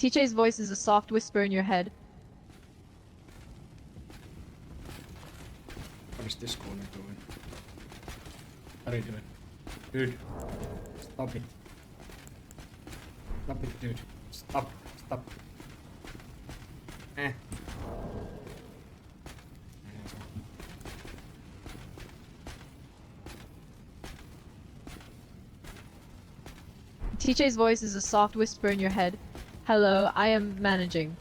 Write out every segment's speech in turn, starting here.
TJ's voice is a soft whisper in your head. What is this corner doing? What are you doing? Dude, stop it. Stop it, dude. Stop. Eh. TJ's voice is a soft whisper in your head. Hello, I am managing.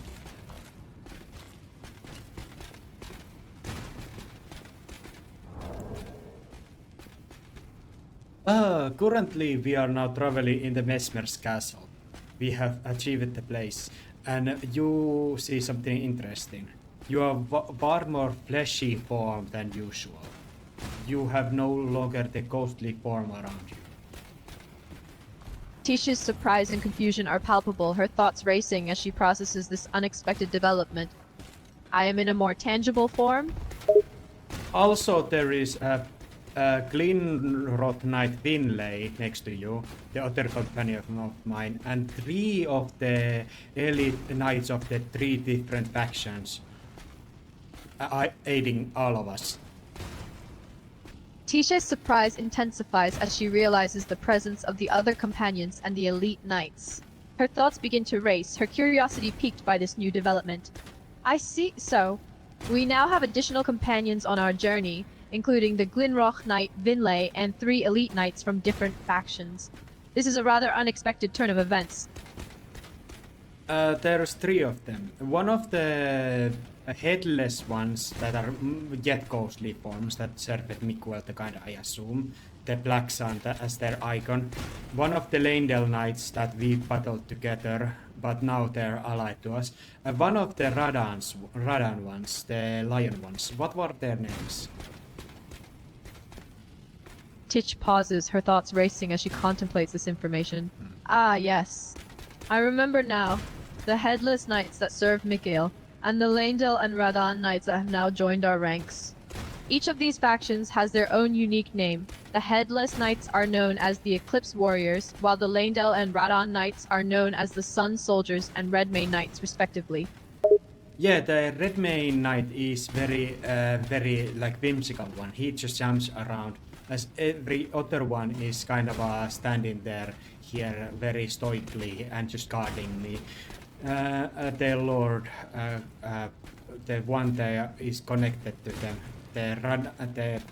Currently we are now traveling in the Mesmer's castle. We have achieved the place, and you see something interesting. You are far more fleshy form than usual. You have no longer the ghostly form around you. Tisha's surprise and confusion are palpable, her thoughts racing as she processes this unexpected development. I am in a more tangible form? Also, there is a Glenrod Knight Finlay next to you, the other companion of mine, and 3 of the elite knights of the 3 different factions aiding all of us. Tisha's surprise intensifies as she realizes the presence of the other companions and the elite knights. Her thoughts begin to race, her curiosity piqued by this new development. I see, so we now have additional companions on our journey, including the Glenroch Knight Finlay and 3 elite knights from different factions. This is a rather unexpected turn of events. There's 3 of them. One of the headless ones that are yet ghostly forms that Serpent Mikuel, the kind I assume, the Black Sun as their icon. One of the Leyndell Knights that we battled together, but now they're allied to us. One of the Radan ones, the lion ones. What were their names? Titch pauses, her thoughts racing as she contemplates this information. Ah, yes. I remember now. The headless knights that served Mikael, and the Leyndell and Radan knights that have now joined our ranks. Each of these factions has their own unique name. The headless knights are known as the Eclipse Warriors, while the Leyndell and Radan knights are known as the Sun Soldiers and Redmane knights, respectively. Yeah, the Redmane Knight is very like whimsical one. He just jumps around, as every other one is kind of standing there here very stoically and just guarding me. Their lord, the one that is connected to them, the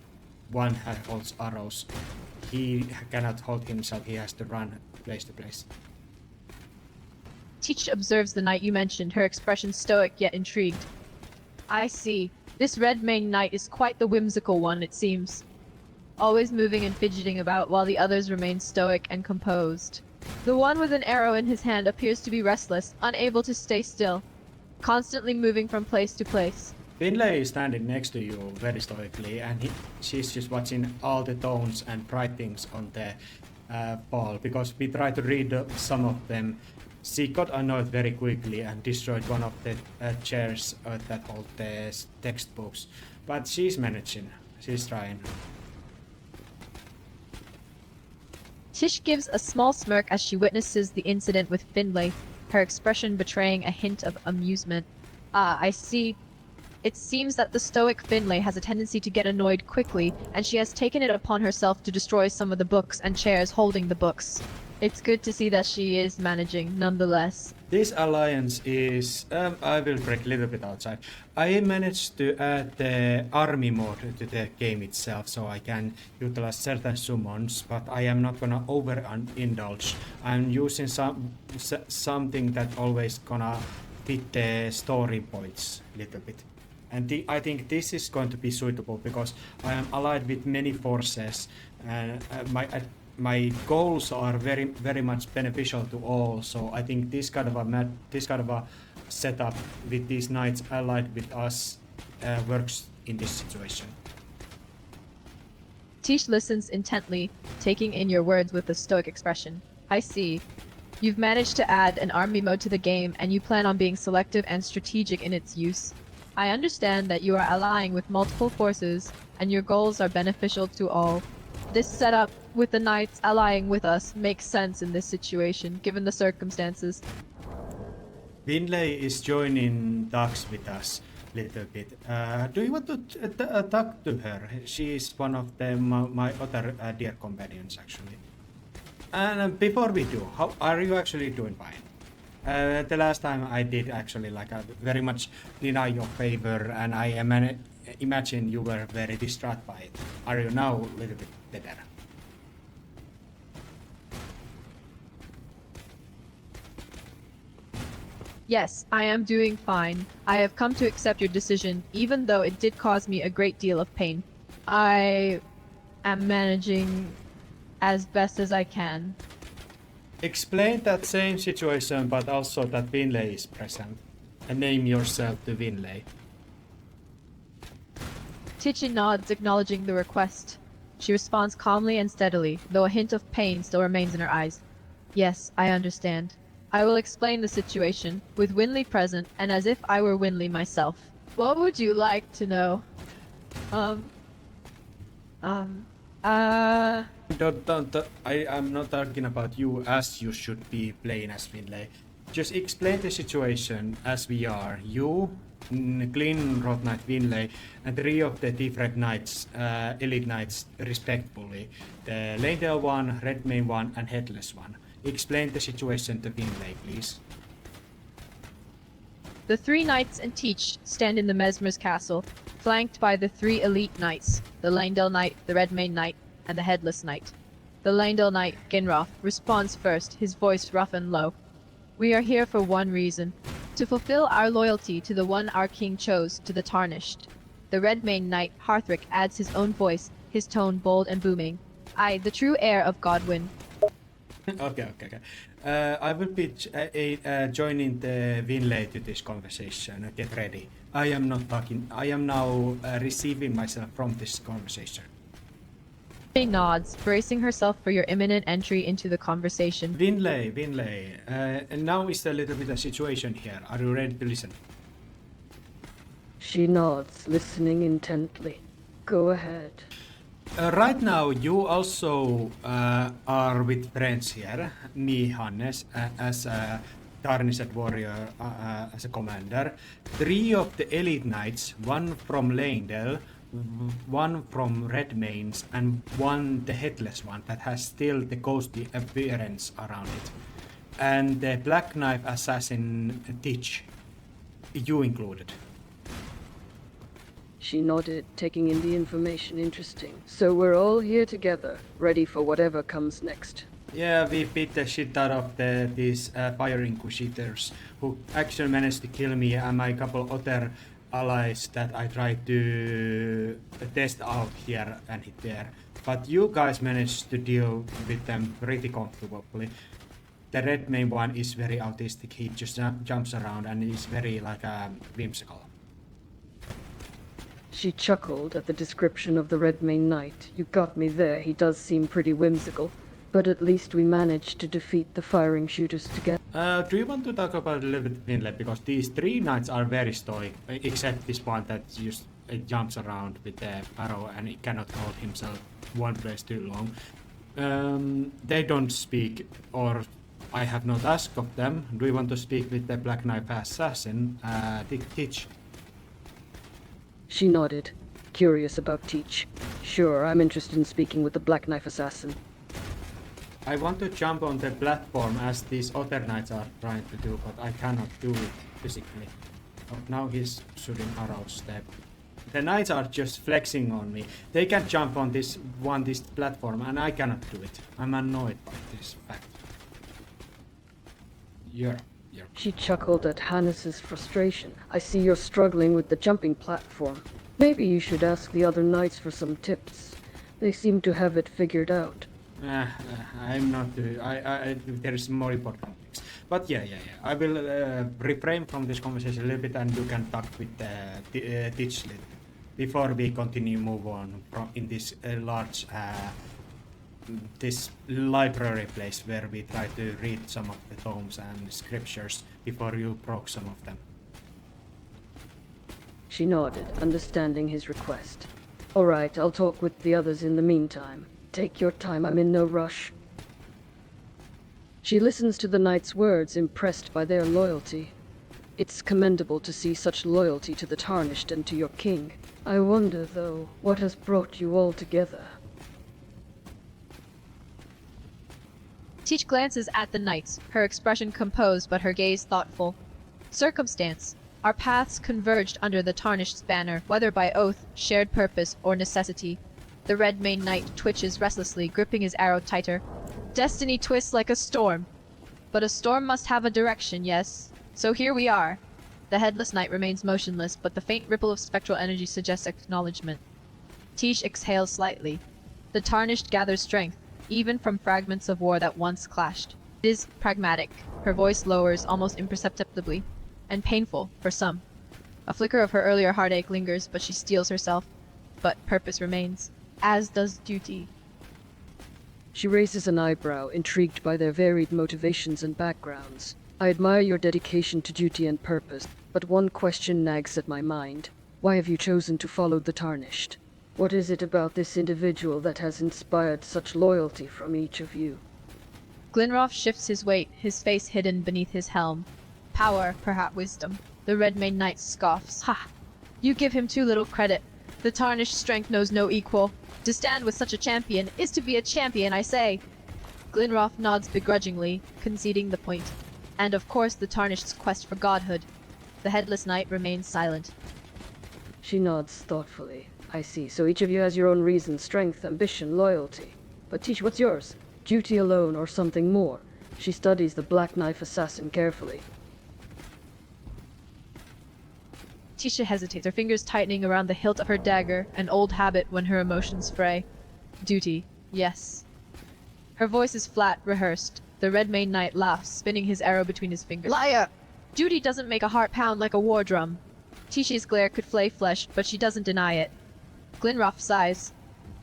one that holds arrows, he cannot hold himself. He has to run place to place. Teach observes the knight you mentioned, her expression stoic yet intrigued. I see. This Redmane knight is quite the whimsical one, it seems. Always moving and fidgeting about while the others remain stoic and composed. The one with an arrow in his hand appears to be restless, unable to stay still, constantly moving from place to place. Finlay is standing next to you very stoically, and she's just watching all the tones and bright things on the wall, because we tried to read some of them. She got annoyed very quickly and destroyed one of the chairs that hold the textbooks, but she's managing. She's trying. Tish gives a small smirk as she witnesses the incident with Finlay, her expression betraying a hint of amusement. Ah, I see. It seems that the stoic Finlay has a tendency to get annoyed quickly, and she has taken it upon herself to destroy some of the books and chairs holding the books. It's good to see that she is managing, nonetheless. This alliance is... I will break a little bit outside. I managed to add the army mode to the game itself, so I can utilize certain summons, but I am not gonna overindulge. I'm using something that always gonna fit the story points a little bit. And I think this is going to be suitable because I am allied with many forces, and my goals are very much beneficial to all. So I think this kind of a setup with these knights allied with us works in this situation. Tish listens intently, taking in your words with a stoic expression. I see. You've managed to add an army mode to the game, and you plan on being selective and strategic in its use. I understand that you are allying with multiple forces, and your goals are beneficial to all. This setup, with the knights allying with us, makes sense in this situation, given the circumstances. Finlay is joining talks with us a little bit. Do you want to talk to her? She is one of my other dear companions, actually. And before we do, how are you actually doing fine? The last time I did actually like very much deny your favor, and I imagine you were very distraught by it. Are you now a little bit better? Yes, I am doing fine. I have come to accept your decision, even though it did cause me a great deal of pain. I am managing as best as I can. Explain that same situation, but also that Finlay is present. And name yourself to Finlay. Tichy nods, acknowledging the request. She responds calmly and steadily, though a hint of pain still remains in her eyes. Yes, I understand. I will explain the situation, with Winley present, and as if I were Winley myself. What would you like to know? I'm not talking about you as you should be playing as Finlay. Just explain the situation as we are. You, Clean Road Knight Finlay, and 3 of the different knights, elite knights, respectively. The Leyndell one, Redmane one, and Headless one. Explain the situation to Finlay, please. The 3 knights and Teach stand in the Mesmer's castle, flanked by the 3 elite knights, the Leyndell Knight, the Redmane Knight, and the Headless Knight. The Leyndell Knight, Ginroth, responds first, his voice rough and low. We are here for one reason, to fulfill our loyalty to the one our king chose, to the Tarnished. The Redmane Knight, Harthrick, adds his own voice, his tone bold and booming. I, the true heir of Godwyn. Okay. I will be joining the Finlay to this conversation. Get ready. I am not talking. I am now receiving myself from this conversation. She nods, bracing herself for your imminent entry into the conversation. Finlay. And now is a little bit of situation here. Are you ready to listen? She nods, listening intently. Go ahead. Right now, you also are with friends here. Me, Hannes, as a Tarnished warrior, as a commander. 3 of the elite knights, 1 from Leyndell, 1 from Redmane's, and 1 the Headless one that has still the ghostly appearance around it. And the Black Knife assassin Titch, you included. She nodded, taking in the information. Interesting. So we're all here together, ready for whatever comes next. Yeah, we beat the shit out of these fire inquisitors who actually managed to kill me and my couple other allies that I tried to test out here and hit there. But you guys managed to deal with them pretty comfortably. The Redmane one is very autistic. He just jumps around and is very like whimsical. She chuckled at the description of the Redmane Knight. You got me there. He does seem pretty whimsical. But at least we managed to defeat the firing shooters together. Do you want to talk about a little bit Finlay? Because these 3 knights are very stoic, except this one that just jumps around with the arrow and he cannot hold himself one place too long. They don't speak, or I have not asked of them. Do you want to speak with the Black Knife assassin, Titch? She nodded, curious about Teach. Sure, I'm interested in speaking with the Black Knife assassin. I want to jump on the platform as these other knights are trying to do, but I cannot do it physically. Oh, now he's shooting arrows. The knights are just flexing on me. They can jump on this platform and I cannot do it. I'm annoyed by this fact. She chuckled at Hannes's frustration. I see you're struggling with the jumping platform. Maybe you should ask the other knights for some tips. They seem to have it figured out. I'm not. There is more important things. But yeah. I will refrain from this conversation a little bit, and you can talk with Titch little before we continue move on from in this large this library place where we try to read some of the tomes and scriptures before you broke some of them. She nodded, understanding his request. All right, I'll talk with the others in the meantime. Take your time, I'm in no rush. She listens to the knight's words, impressed by their loyalty. It's commendable to see such loyalty to the Tarnished and to your king. I wonder, though, what has brought you all together? Teach glances at the knights, her expression composed but her gaze thoughtful. Circumstance. Our paths converged under the Tarnished's banner, whether by oath, shared purpose, or necessity. The red-maned knight twitches restlessly, gripping his arrow tighter. Destiny twists like a storm. But a storm must have a direction, yes? So here we are. The headless knight remains motionless, but the faint ripple of spectral energy suggests acknowledgement. Tish exhales slightly. The Tarnished gathers strength, even from fragments of war that once clashed. It is pragmatic. Her voice lowers almost imperceptibly, and painful for some. A flicker of her earlier heartache lingers, but she steels herself. But purpose remains, as does duty. She raises an eyebrow, intrigued by their varied motivations and backgrounds. I admire your dedication to duty and purpose, but one question nags at my mind. Why have you chosen to follow the Tarnished? What is it about this individual that has inspired such loyalty from each of you? Glenroth shifts his weight, his face hidden beneath his helm. Power, perhaps wisdom. The red-maned knight scoffs. Ha! You give him too little credit. The Tarnished strength knows no equal. To stand with such a champion is to be a champion, I say. Glenroth nods begrudgingly, conceding the point. And of course the Tarnished's quest for godhood. The headless knight remains silent. She nods thoughtfully. I see. So each of you has your own reasons, strength, ambition, loyalty. But Tish, what's yours? Duty alone or something more? She studies the Black Knife assassin carefully. Tisha hesitates, her fingers tightening around the hilt of her dagger, an old habit when her emotions fray. Duty, yes. Her voice is flat, rehearsed. The red-maned knight laughs, spinning his arrow between his fingers. Liar! Duty doesn't make a heart pound like a war drum. Tisha's glare could flay flesh, but she doesn't deny it. Glenroth sighs.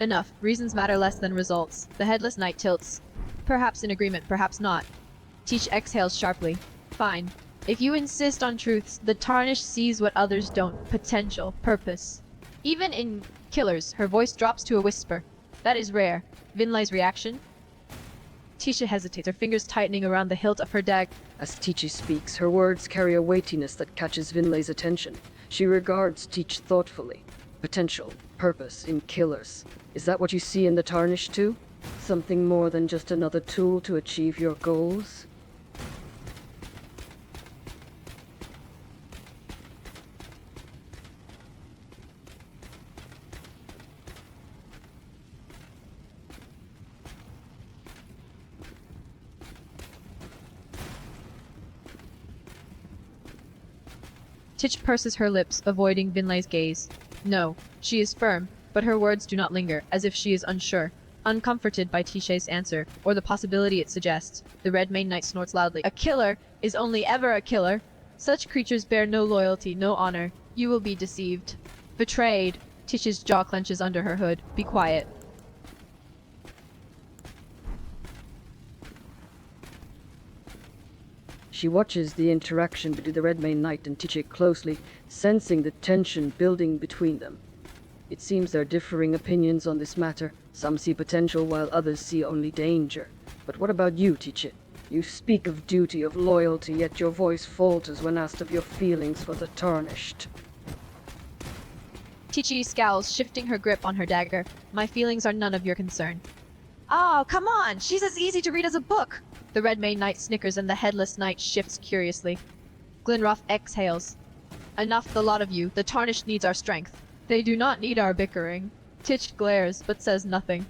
Enough. Reasons matter less than results. The headless knight tilts. Perhaps in agreement, perhaps not. Tish exhales sharply. Fine. If you insist on truths, the Tarnished sees what others don't. Potential. Purpose. Even in killers, her voice drops to a whisper. That is rare. Finlay's reaction? Tisha hesitates, her fingers tightening around the hilt of her dagger. As Tichi speaks, her words carry a weightiness that catches Finlay's attention. She regards Teach thoughtfully. Potential, purpose in killers. Is that what you see in the Tarnished too? Something more than just another tool to achieve your goals? Titch purses her lips, avoiding Finlay's gaze. No, she is firm, but her words do not linger, as if she is unsure. Uncomforted by Tisha's answer, or the possibility it suggests, the red-maned knight snorts loudly. A killer is only ever a killer. Such creatures bear no loyalty, no honor. You will be deceived. Betrayed. Tish's jaw clenches under her hood. Be quiet. She watches the interaction between the red-maned knight and Tiche closely, sensing the tension building between them. It seems there are differing opinions on this matter. Some see potential while others see only danger. But what about you, Tiche? You speak of duty, of loyalty, yet your voice falters when asked of your feelings for the Tarnished. Tichi scowls, shifting her grip on her dagger. My feelings are none of your concern. Oh, come on! She's as easy to read as a book! The red-maned knight snickers and the headless knight shifts curiously. Glenroth exhales. Enough, the lot of you. The Tarnished needs our strength. They do not need our bickering. Titch glares, but says nothing.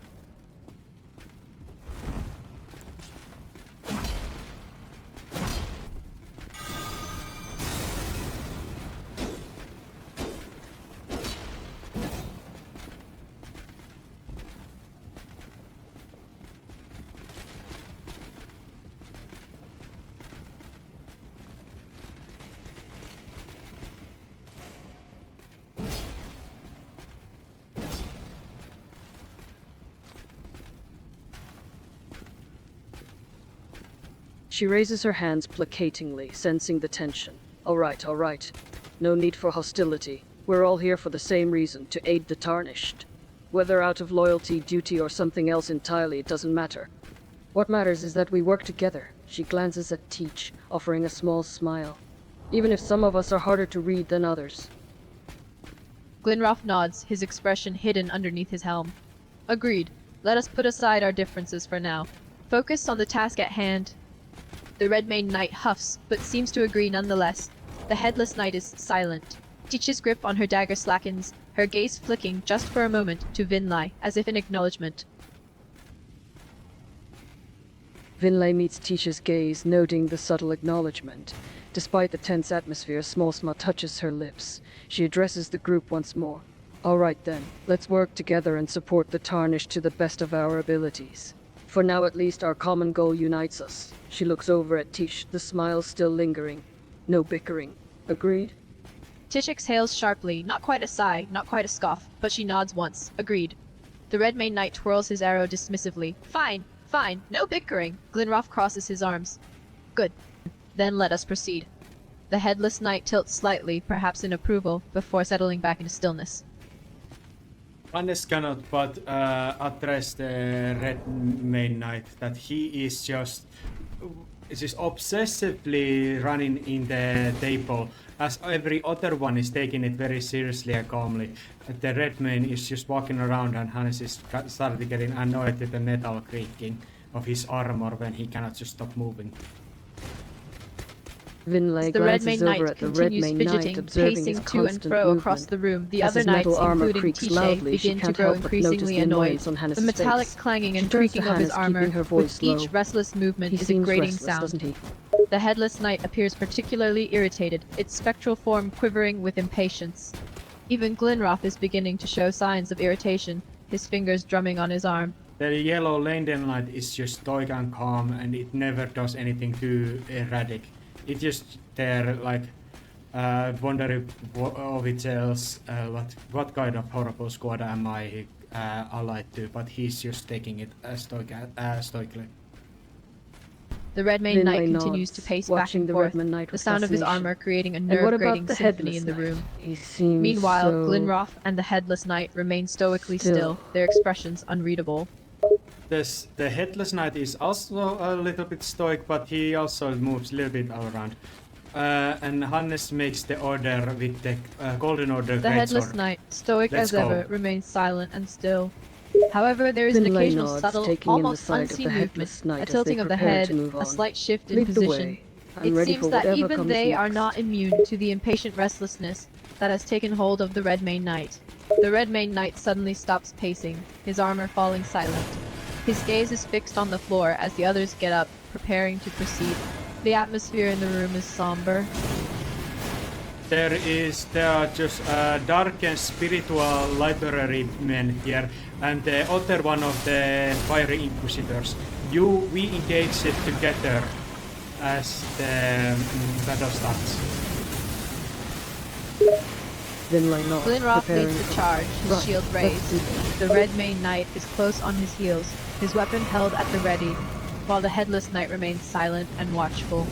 She raises her hands placatingly, sensing the tension. All right, all right. No need for hostility. We're all here for the same reason, to aid the Tarnished. Whether out of loyalty, duty, or something else entirely, it doesn't matter. What matters is that we work together. She glances at Teach, offering a small smile. even if some of us are harder to read than others. Glenroth nods, his expression hidden underneath his helm. Agreed. Let us put aside our differences for now. Focus on the task at hand. The Red-Maned Knight huffs, but seems to agree nonetheless. The Headless Knight is silent. Teach's grip on her dagger slackens, her gaze flicking just for a moment to Finlay, as if in acknowledgement. Finlay meets Tisha's gaze, noting the subtle acknowledgement. Despite the tense atmosphere, a small smile touches her lips. She addresses the group once more. All right then, let's work together and support the Tarnished to the best of our abilities. For now at least, our common goal unites us. She looks over at Tish, the smile still lingering. No bickering. Agreed? Tish exhales sharply, not quite a sigh, not quite a scoff, but she nods once. Agreed. The Red-Maned Knight twirls his arrow dismissively. Fine, fine, no bickering. Glenroth crosses his arms. Good. Then let us proceed. The Headless Knight tilts slightly, perhaps in approval, before settling back into stillness. Hannes cannot but address the Red-Maned Knight that he is just obsessively running in the table, as every other one is taking it very seriously and calmly. The Red-Mane is just walking around, and Hannes is starting getting annoyed with the metal creaking of his armor when he cannot just stop moving. Finlay The glances Red-Maned over Knight at the continues Red-Maned fidgeting, Knight, observing his pacing to and constant fro movement. across the room. The As other his knights, metal armor including creaks Tiche, loudly, she begin to can't grow help but notice increasingly the annoyed. annoyance on The Hannes' metallic face. clanging She and turns to creaking of his Hannes, keeping armor, her voice with each low. restless movement, He is a seems grating restless, sound. doesn't he? The Headless Knight appears particularly irritated, its spectral form quivering with impatience. Even Glenroth is beginning to show signs of irritation, his fingers drumming on his arm. The yellow Leyndell Knight is just stoic and calm, and it never does anything too erratic. It just there like wondering of itself what kind of horrible squad am I allied to, but he's just taking it stoically. The Red-Maned Knight Finlay continues to nods, pace back watching and the forth, Red-Maned Knight the with sound of his fascination. armor creating a And what nerve-grating about the symphony Headless in the Knight? room. He seems Meanwhile, so... Glenroth and the Headless Knight remain stoically Still. still, their expressions unreadable. The Headless Knight is also a little bit stoic, but he also moves a little bit all around. And Hannes makes the order with the Golden Order The Headless Greatsword. Knight, stoic Let's as go. ever, remains silent and still. However, there is an Finlay occasional nods, subtle, taking in the almost sight of unseen the movement, Headless Knight a as they tilting of the prepare head, to move a on. slight shift in Lead the position. way. I'm It ready seems for that whatever even comes they are next. not immune to the impatient restlessness that has taken hold of the Red-Maned Knight. The Red-Maned Knight suddenly stops pacing, his armor falling silent. His gaze is fixed on the floor as the others get up, preparing to proceed. The atmosphere in the room is somber. There are just dark and spiritual library men here, and the other one of the fiery inquisitors. We engage it together as the battle starts. Finlay nods, Glenroth preparing leads the for- charge, his Right, shield let's raised. do this. The Red-Maned Knight is close on his heels, his weapon held at the ready, while the Headless Knight remains silent and watchful.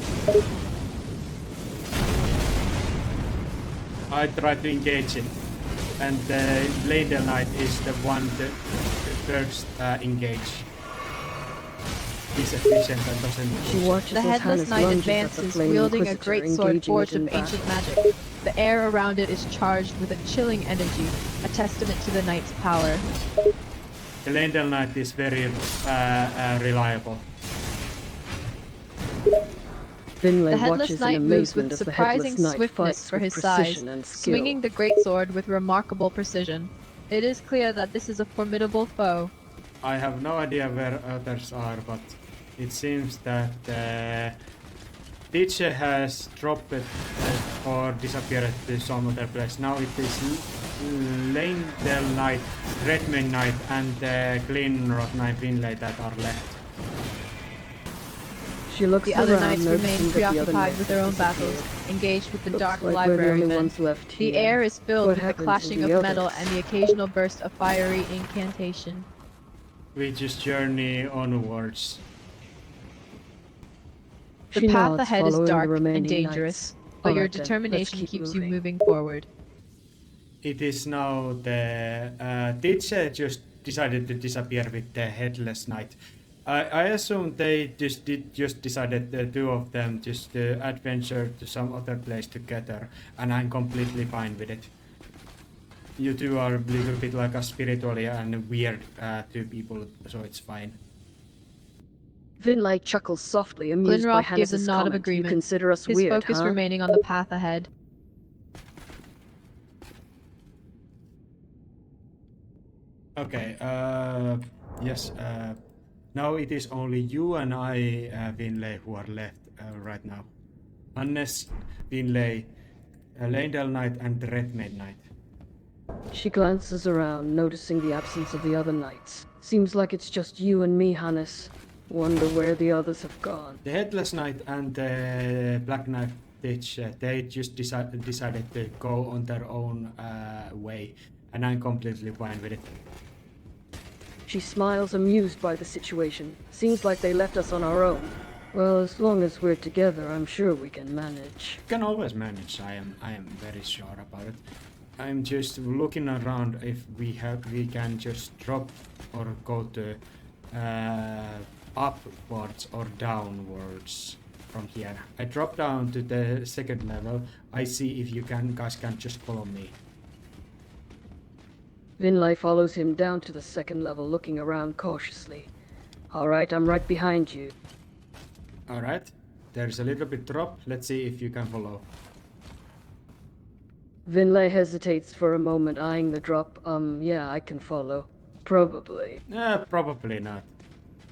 I try to engage it, and the Leyndell Knight is the one that first engage. He's efficient and doesn't. She watches The as Headless Hannes Knight lunges at the advances, flaming wielding a Inquisitor, great sword engaging forged it in of ancient battle. magic. The air around it is charged with a chilling energy, a testament to the knight's power. The Leyndell Knight is very reliable. Finlay The Headless watches in Knight moves amazement with as the surprising Headless Knight swiftness fights for with his size, precision and skill. swinging the greatsword with remarkable precision. It is clear that this is a formidable foe. I have no idea where others are, but it seems that Teacher has dropped it or disappeared to some other place. Now it is Leyndell Knight, Red-Maned Knight, and Glenroth Knight Finlay that are left. She looks The other around, knights noticing remain that the other preoccupied knights with their own have battles, disappeared. engaged with the Looks dark like we're the library only men. ones left The here. air is filled What with the happened to clashing of the metal others? and the occasional burst of fiery incantation. We just journey onwards. The She path nods, ahead is following the dark and remaining dangerous, knights. but All your right then, let's determination keep keeps moving. you moving forward. It is now the Teacher just decided to disappear with the Headless Knight. I assume they just decided the two of them just to adventure to some other place together, and I'm completely fine with it. You two are a little bit like a spiritually and weird two people, so it's fine. Finlay chuckles softly, amused by Glenroth gives a Hannes's nod of comment. You agreement, consider us his weird, focus huh? remaining on the path ahead. Okay, yes, now it is only you and I, Finlay, who are left right now. Hannes, Finlay, Leyndell Knight and the Redmaid Knight. She glances around, noticing the absence of the other knights. Seems like it's just you and me, Hannes. Wonder where the others have gone. The Headless Knight and the Black Knight, they just decided to go on their own way, and I'm completely fine with it. She smiles, amused by the situation. Seems like they left us on our own. Well, as long as we're together, I'm sure we can manage. Can always manage. I am very sure about it. I'm just looking around if we can just drop or go to upwards or downwards from here. I drop down to the second level. I see if you guys can just follow me. Finlay follows him down to the second level, looking around cautiously. All right, I'm right behind you. All right. There's a little bit drop. Let's see if you can follow. Finlay hesitates for a moment, eyeing the drop. Yeah, I can follow. Probably. Probably not.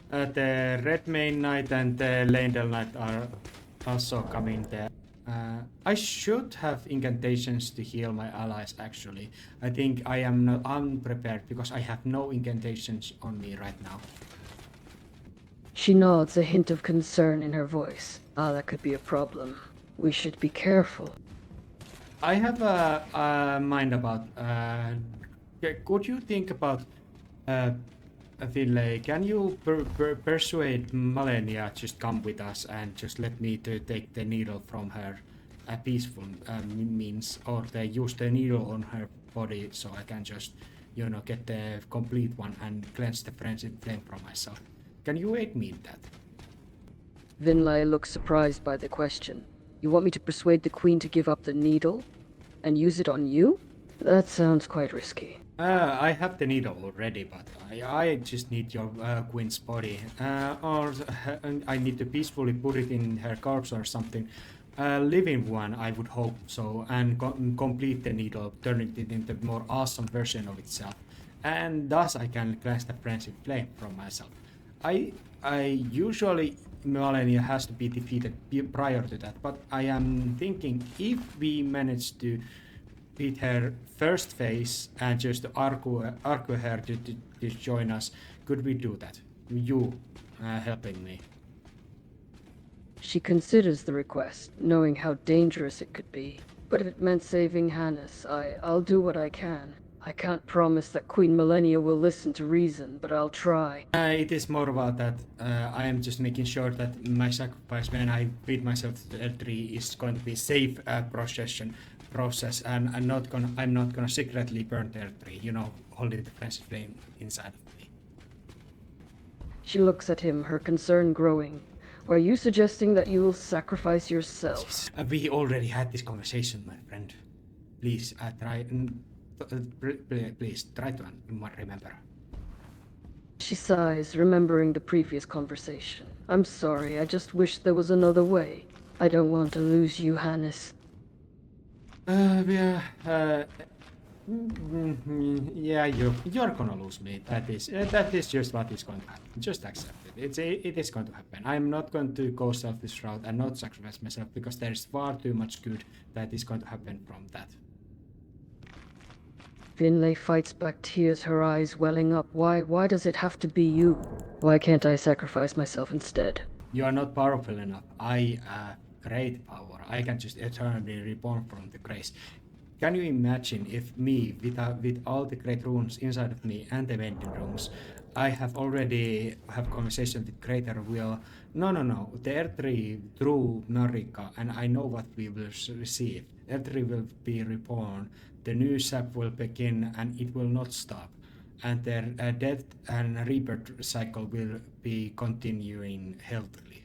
The Redmaid Knight and the Leyndell Knight are also coming there. I should have incantations to heal my allies actually. I think I am not unprepared because I have no incantations on me right now. She nods, a hint of concern in her voice. Ah, that could be a problem. We should be careful. I have a mind about. Could you think about Finlay? Can you persuade Malenia just come with us and just let me to take the needle from her peaceful means, or they use the needle on her body so I can just, get the complete one and cleanse the friendship flame from myself. Can you aid me in that? Finlay looks surprised by the question. You want me to persuade the Queen to give up the needle? And use it on you? That sounds quite risky. I have the needle already, but I just need your Queen's body. Or I need to peacefully put it in her corpse or something. Living one, I would hope so, and complete the needle, turning it into a more awesome version of itself. And thus I can cleanse the friendship flame from myself. I usually Malenia has to be defeated prior to that, but I am thinking if we manage to beat her first phase and just argue her to join us, could we do that? You helping me. She considers the request, knowing how dangerous it could be. But if it meant saving Hannes, I'll do what I can. I can't promise that Queen Malenia will listen to reason, but I'll try. It is more about that. I am just making sure that my sacrifice when I beat myself to L3 is going to be safe process, and I'm not gonna secretly burn the L3. Holding the friendship flame inside of me. She looks at him, her concern growing. Are you suggesting that you will sacrifice yourself? We already had this conversation, my friend. Please, please try to remember. She sighs, remembering the previous conversation. I'm sorry, I just wish there was another way. I don't want to lose you, Hannes. Yeah, you're gonna lose me. That is just what is going to happen. Just accept it. It is going to happen. I'm not going to go selfish route and not sacrifice myself because there's far too much good that is going to happen from that. Finlay fights back, tears, her eyes welling up. Why does it have to be you? Why can't I sacrifice myself instead? You are not powerful enough. I have great power. I can just eternally reborn from the grace. Can you imagine if me, with all the great runes inside of me and the vending rooms, I have already have conversation with greater will. No. The R3 through Marika, and I know what we will receive. R3 will be reborn. The new sap will begin, and it will not stop. and their death and rebirth cycle will be continuing healthily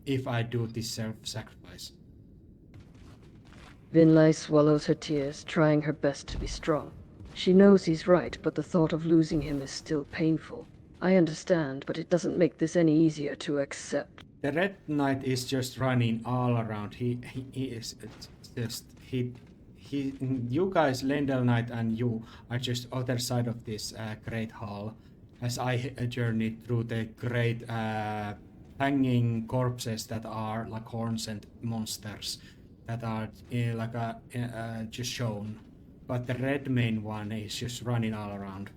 if I do this self-sacrifice. Finlay swallows her tears, trying her best to be strong. She knows he's right, but the thought of losing him is still painful. I understand, but it doesn't make this any easier to accept. The Red Knight is just running all around. He is just he you guys, Lendel Knight and you, are just other side of this great hall as I journeyed through the great hanging corpses that are like horns and monsters that are just shown. But the red main one is just running all around.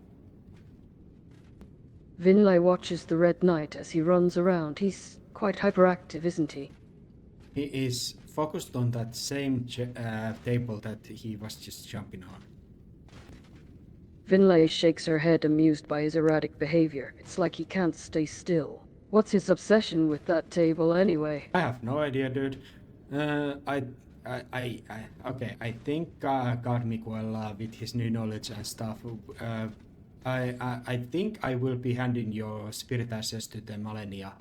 Finlay watches the Red Knight as he runs around. He's quite hyperactive, isn't he? He is focused on that same table that he was just jumping on. Finlay shakes her head, amused by his erratic behavior. It's like he can't stay still. What's his obsession with that table anyway? I have no idea, dude. Okay. I think God Miguel with his new knowledge and stuff. I think I will be handing your spirit ashes to the Malenia,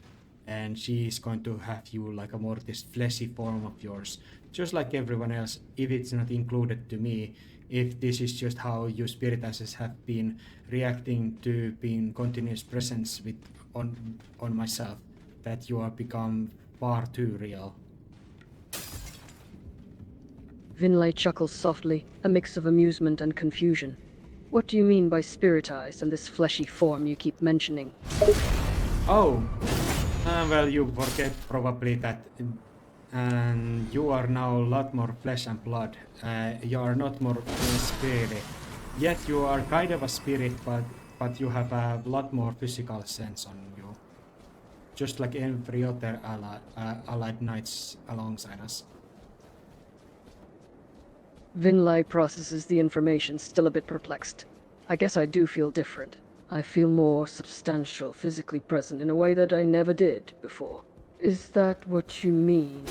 and she is going to have you like a more this fleshy form of yours, just like everyone else. If it's not included to me, if this is just how your spirit ashes have been reacting to being continuous presence with on myself, that you have become far too real. Finlay chuckles softly, a mix of amusement and confusion. What do you mean by spiritized and this fleshy form you keep mentioning? Oh, well, you forget probably that you are now a lot more flesh and blood. You are not more spirit. Yet you are kind of a spirit, but you have a lot more physical sense on you. Just like every other allied knights alongside us. Finlay processes the information, still a bit perplexed. I guess I do feel different. I feel more substantial, physically present in a way that I never did before. Is that what you mean?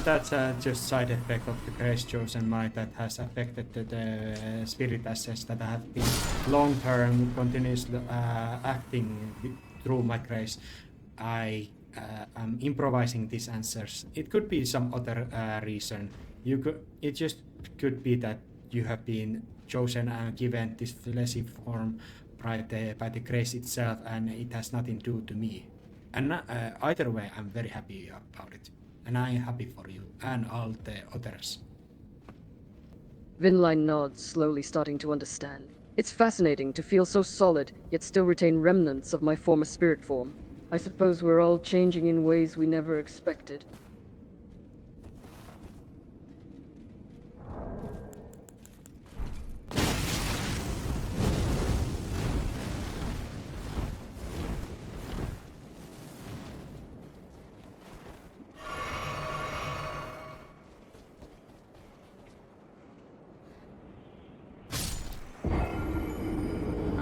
That's just side effect of the Grace Chosen Might that has affected the spirit assets that have been long-term continuously acting through my grace. I am improvising these answers. It could be some other reason. It just could be that you have been chosen and given this fleshy form by the grace itself, and it has nothing to do to me. And either way, I'm very happy about it, and I'm happy for you and all the others. Finlay nods, slowly starting to understand. It's fascinating to feel so solid, yet still retain remnants of my former spirit form. I suppose we're all changing in ways we never expected.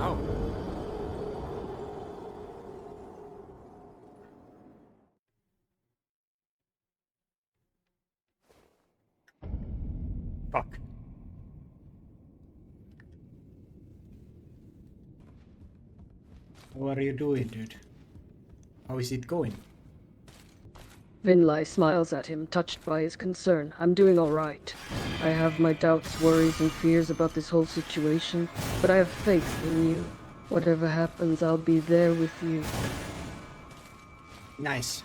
Ow. Fuck. What are you doing, dude? How is it going? Finlay smiles at him, touched by his concern. I'm doing all right. I have my doubts, worries, and fears about this whole situation, but I have faith in you. Whatever happens, I'll be there with you. Nice.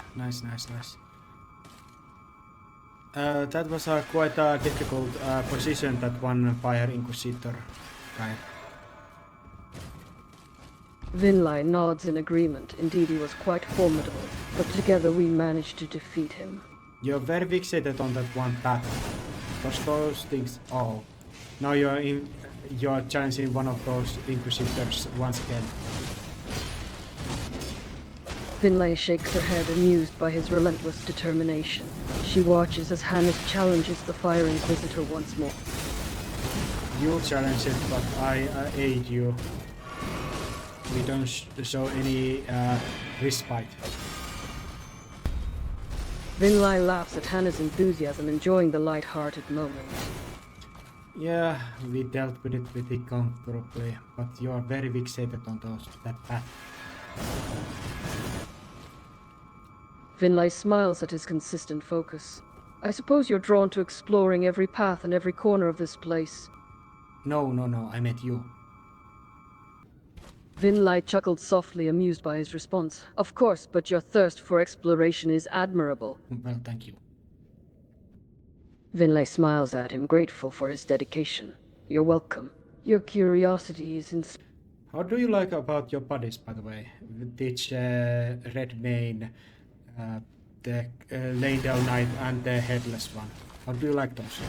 That was quite a difficult position, that one Fire Inquisitor guy. Finlay nods in agreement. Indeed, he was quite formidable, but together we managed to defeat him. You're very fixated on that one battle. Because those things... Oh. Now you're challenging one of those Inquisitors once again. Finlay shakes her head, amused by his relentless determination. She watches as Hannes challenges the Fire Inquisitor once more. You challenge it, but I aid you. We don't show any respite. Finlay laughs at Hannes' enthusiasm, enjoying the light-hearted moment. Yeah, we dealt with it pretty comfortably, but you are very fixated on that path. Finlay smiles at his consistent focus. I suppose you're drawn to exploring every path and every corner of this place. No, I meant you. Finlay chuckled softly, amused by his response. Of course, but your thirst for exploration is admirable. Well, thank you. Finlay smiles at him, grateful for his dedication. You're welcome. Your curiosity is How do you like about your buddies, by the way? Ditch, Red Mane, the Leyndell Knight, and the Headless one. How do you like those?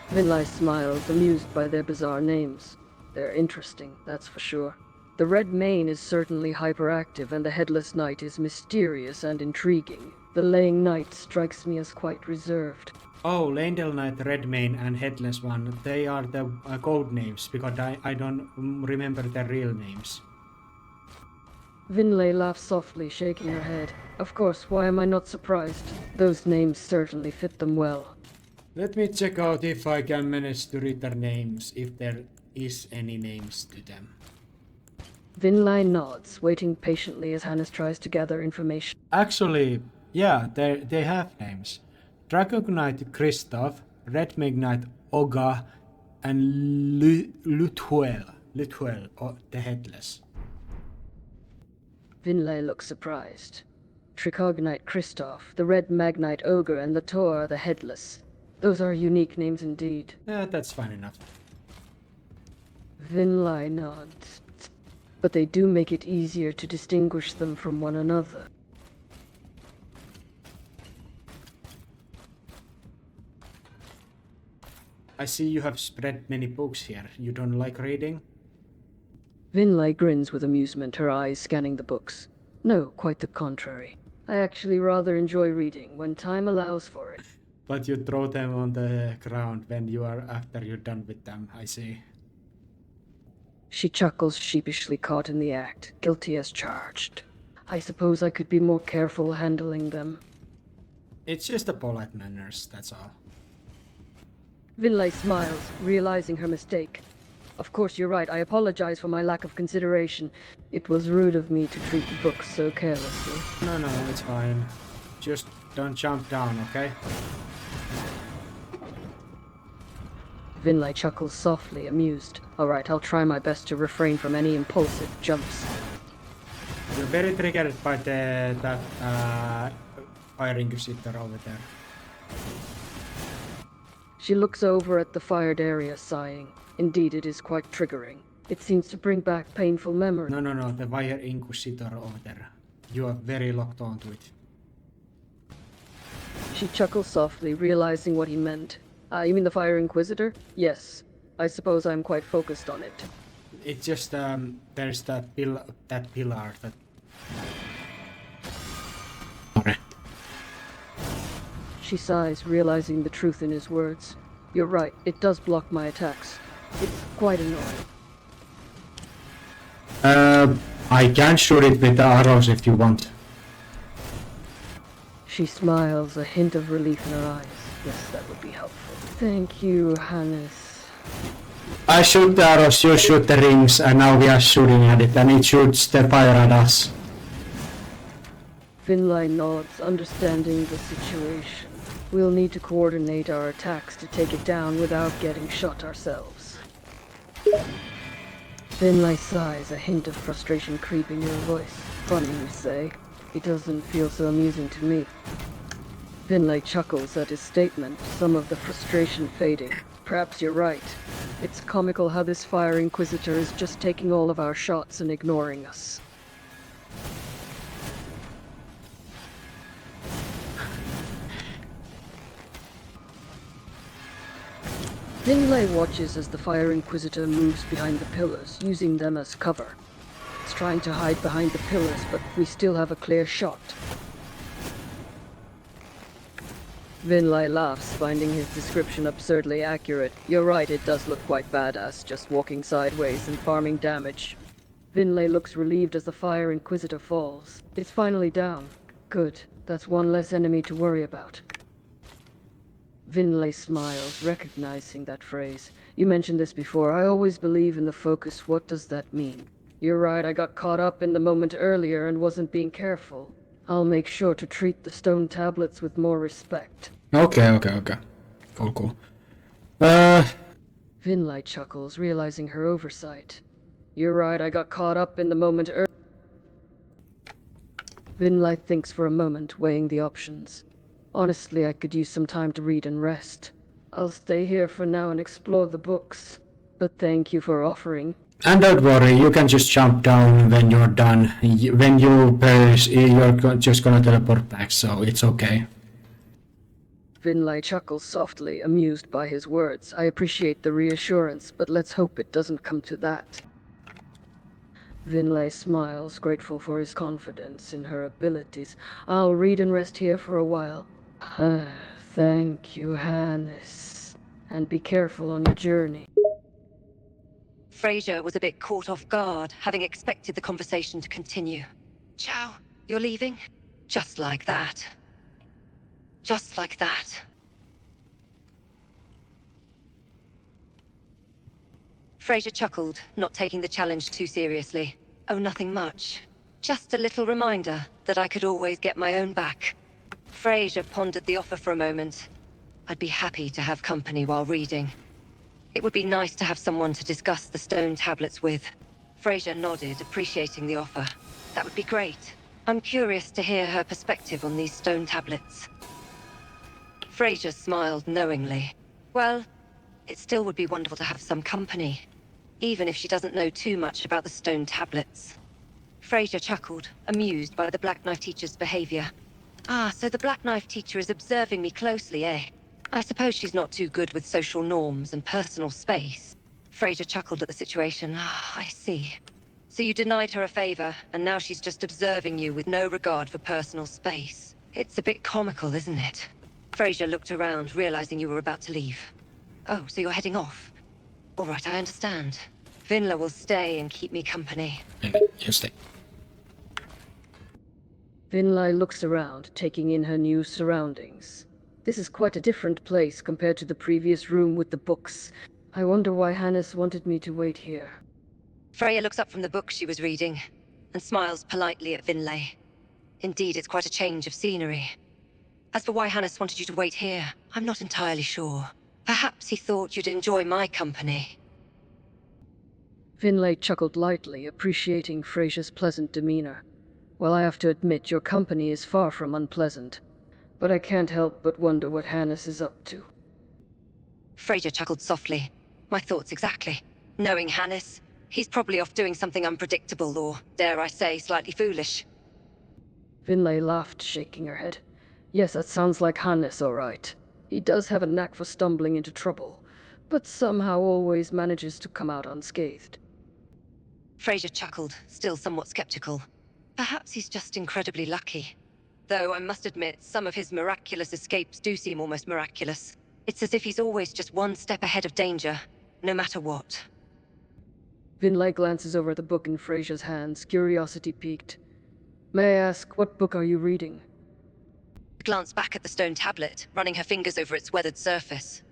Finlay smiles, amused by their bizarre names. They're interesting, that's for sure. The Red Mane is certainly hyperactive, and the Headless Knight is mysterious and intriguing. The Laying Knight strikes me as quite reserved. Oh, Leyndell Knight, Red Mane, and Headless one. They are the code names, because I don't remember their real names. Finlay laughs softly, shaking her head. Of course, why am I not surprised? Those names certainly fit them well. Let me check out if I can manage to read their names, if there is any names to them. Finlay nods, waiting patiently as Hannes tries to gather information. Actually, yeah, they have names. Dragon Knight Kristoff, Red Mage Knight Oga, and Lutuel, or the Headless. Finlay looks surprised. Tricognite Kristoff, the Red Magnite Ogre, and Lator the Headless. Those are unique names indeed. Yeah, that's fine enough. Finlay nods. But they do make it easier to distinguish them from one another. I see you have spread many books here. You don't like reading? Finlay grins with amusement, her eyes scanning the books. No, quite the contrary. I actually rather enjoy reading when time allows for it. But you throw them on the ground when you are after you're done with them, I see. She chuckles, sheepishly caught in the act, guilty as charged. I suppose I could be more careful handling them. It's just the polite manners, that's all. Finlay smiles, realizing her mistake. Of course, you're right. I apologize for my lack of consideration. It was rude of me to treat the books so carelessly. No, it's fine. Just don't jump down, okay? Finlay chuckles softly, amused. All right, I'll try my best to refrain from any impulsive jumps. You're very triggered by that fire inquisitor over there. She looks over at the fired area, sighing. Indeed, it is quite triggering. It seems to bring back painful memories. No, the fire inquisitor over there. You are very locked onto it. She chuckles softly, realizing what he meant. You mean the Fire Inquisitor? Yes. I suppose I'm quite focused on it. It's just, there's that pillar that... Okay. She sighs, realizing the truth in his words. You're right, it does block my attacks. It's quite annoying. I can shoot it with the arrows if you want. She smiles, a hint of relief in her eyes. Yes, that would be helpful. Thank you, Hannes. I shoot the arrows, you shoot the rings, and now we are shooting at it, and it shoots the fire at us. Finlay nods, understanding the situation. We'll need to coordinate our attacks to take it down without getting shot ourselves. Finlay sighs, a hint of frustration creeping in her voice. Funny, you say. It doesn't feel so amusing to me. Finlay chuckles at his statement, some of the frustration fading. Perhaps you're right. It's comical how this Fire Inquisitor is just taking all of our shots and ignoring us. Finlay watches as the Fire Inquisitor moves behind the pillars, using them as cover. It's trying to hide behind the pillars, but we still have a clear shot. Finlay laughs, finding his description absurdly accurate. You're right, it does look quite badass, just walking sideways and farming damage. Finlay looks relieved as the Fire Inquisitor falls. It's finally down. Good. That's one less enemy to worry about. Finlay smiles, recognizing that phrase. You mentioned this before. I always believe in the focus. What does that mean? You're right, I got caught up in the moment earlier and wasn't being careful. I'll make sure to treat the stone tablets with more respect. Okay. Cool. Uh, Finlay chuckles, realizing her oversight. You're right, I got caught up in the moment earlier. Finlay thinks for a moment, weighing the options. Honestly, I could use some time to read and rest. I'll stay here for now and explore the books. But thank you for offering. and don't worry, you can just jump down when you're done. When you perish, just gonna teleport back, so it's okay. Finlay chuckles softly, amused by his words. I appreciate the reassurance, but let's hope it doesn't come to that. Finlay smiles, grateful for his confidence in her abilities. I'll read and rest here for a while. Thank you, Hannes. And be careful on your journey. Fraser was a bit caught off guard, having expected the conversation to continue. Ciao, you're leaving? Just like that. Just like that. Fraser chuckled, not taking the challenge too seriously. Oh, nothing much. Just a little reminder that I could always get my own back. Fraser pondered the offer for a moment. I'd be happy to have company while reading. It would be nice to have someone to discuss the stone tablets with. Fraser nodded, appreciating the offer. That would be great. I'm curious to hear her perspective on these stone tablets. Fraser smiled knowingly. Well, it still would be wonderful to have some company, even if she doesn't know too much about the stone tablets. Fraser chuckled, amused by the Black Knife teacher's behavior. Ah, so the Black Knife teacher is observing me closely, eh? I suppose she's not too good with social norms and personal space. Fraser chuckled at the situation. Ah, I see. So you denied her a favor, and now she's just observing you with no regard for personal space. It's a bit comical, isn't it? Fraser looked around, realizing you were about to leave. Oh, so you're heading off? All right, I understand. Finlay will stay and keep me company. You stay. Finlay looks around, taking in her new surroundings. This is quite a different place compared to the previous room with the books. I wonder why Hannes wanted me to wait here. Freya looks up from the book she was reading, and smiles politely at Finlay. Indeed, it's quite a change of scenery. As for why Hannes wanted you to wait here, I'm not entirely sure. Perhaps he thought you'd enjoy my company. Finlay chuckled lightly, appreciating Fraser's pleasant demeanor. Well, I have to admit, your company is far from unpleasant. But I can't help but wonder what Hannes is up to. Fraser chuckled softly. My thoughts exactly. Knowing Hannes, he's probably off doing something unpredictable or, dare I say, slightly foolish. Finlay laughed, shaking her head. Yes, that sounds like Hannes, all right. He does have a knack for stumbling into trouble, but somehow always manages to come out unscathed. Fraser chuckled, still somewhat skeptical. Perhaps he's just incredibly lucky. Though I must admit, some of his miraculous escapes do seem almost miraculous. It's as if he's always just one step ahead of danger, no matter what. Finlay glances over at the book in Fraser's hands, curiosity piqued. May I ask, what book are you reading? Glanced back at the stone tablet, running her fingers over its weathered surface.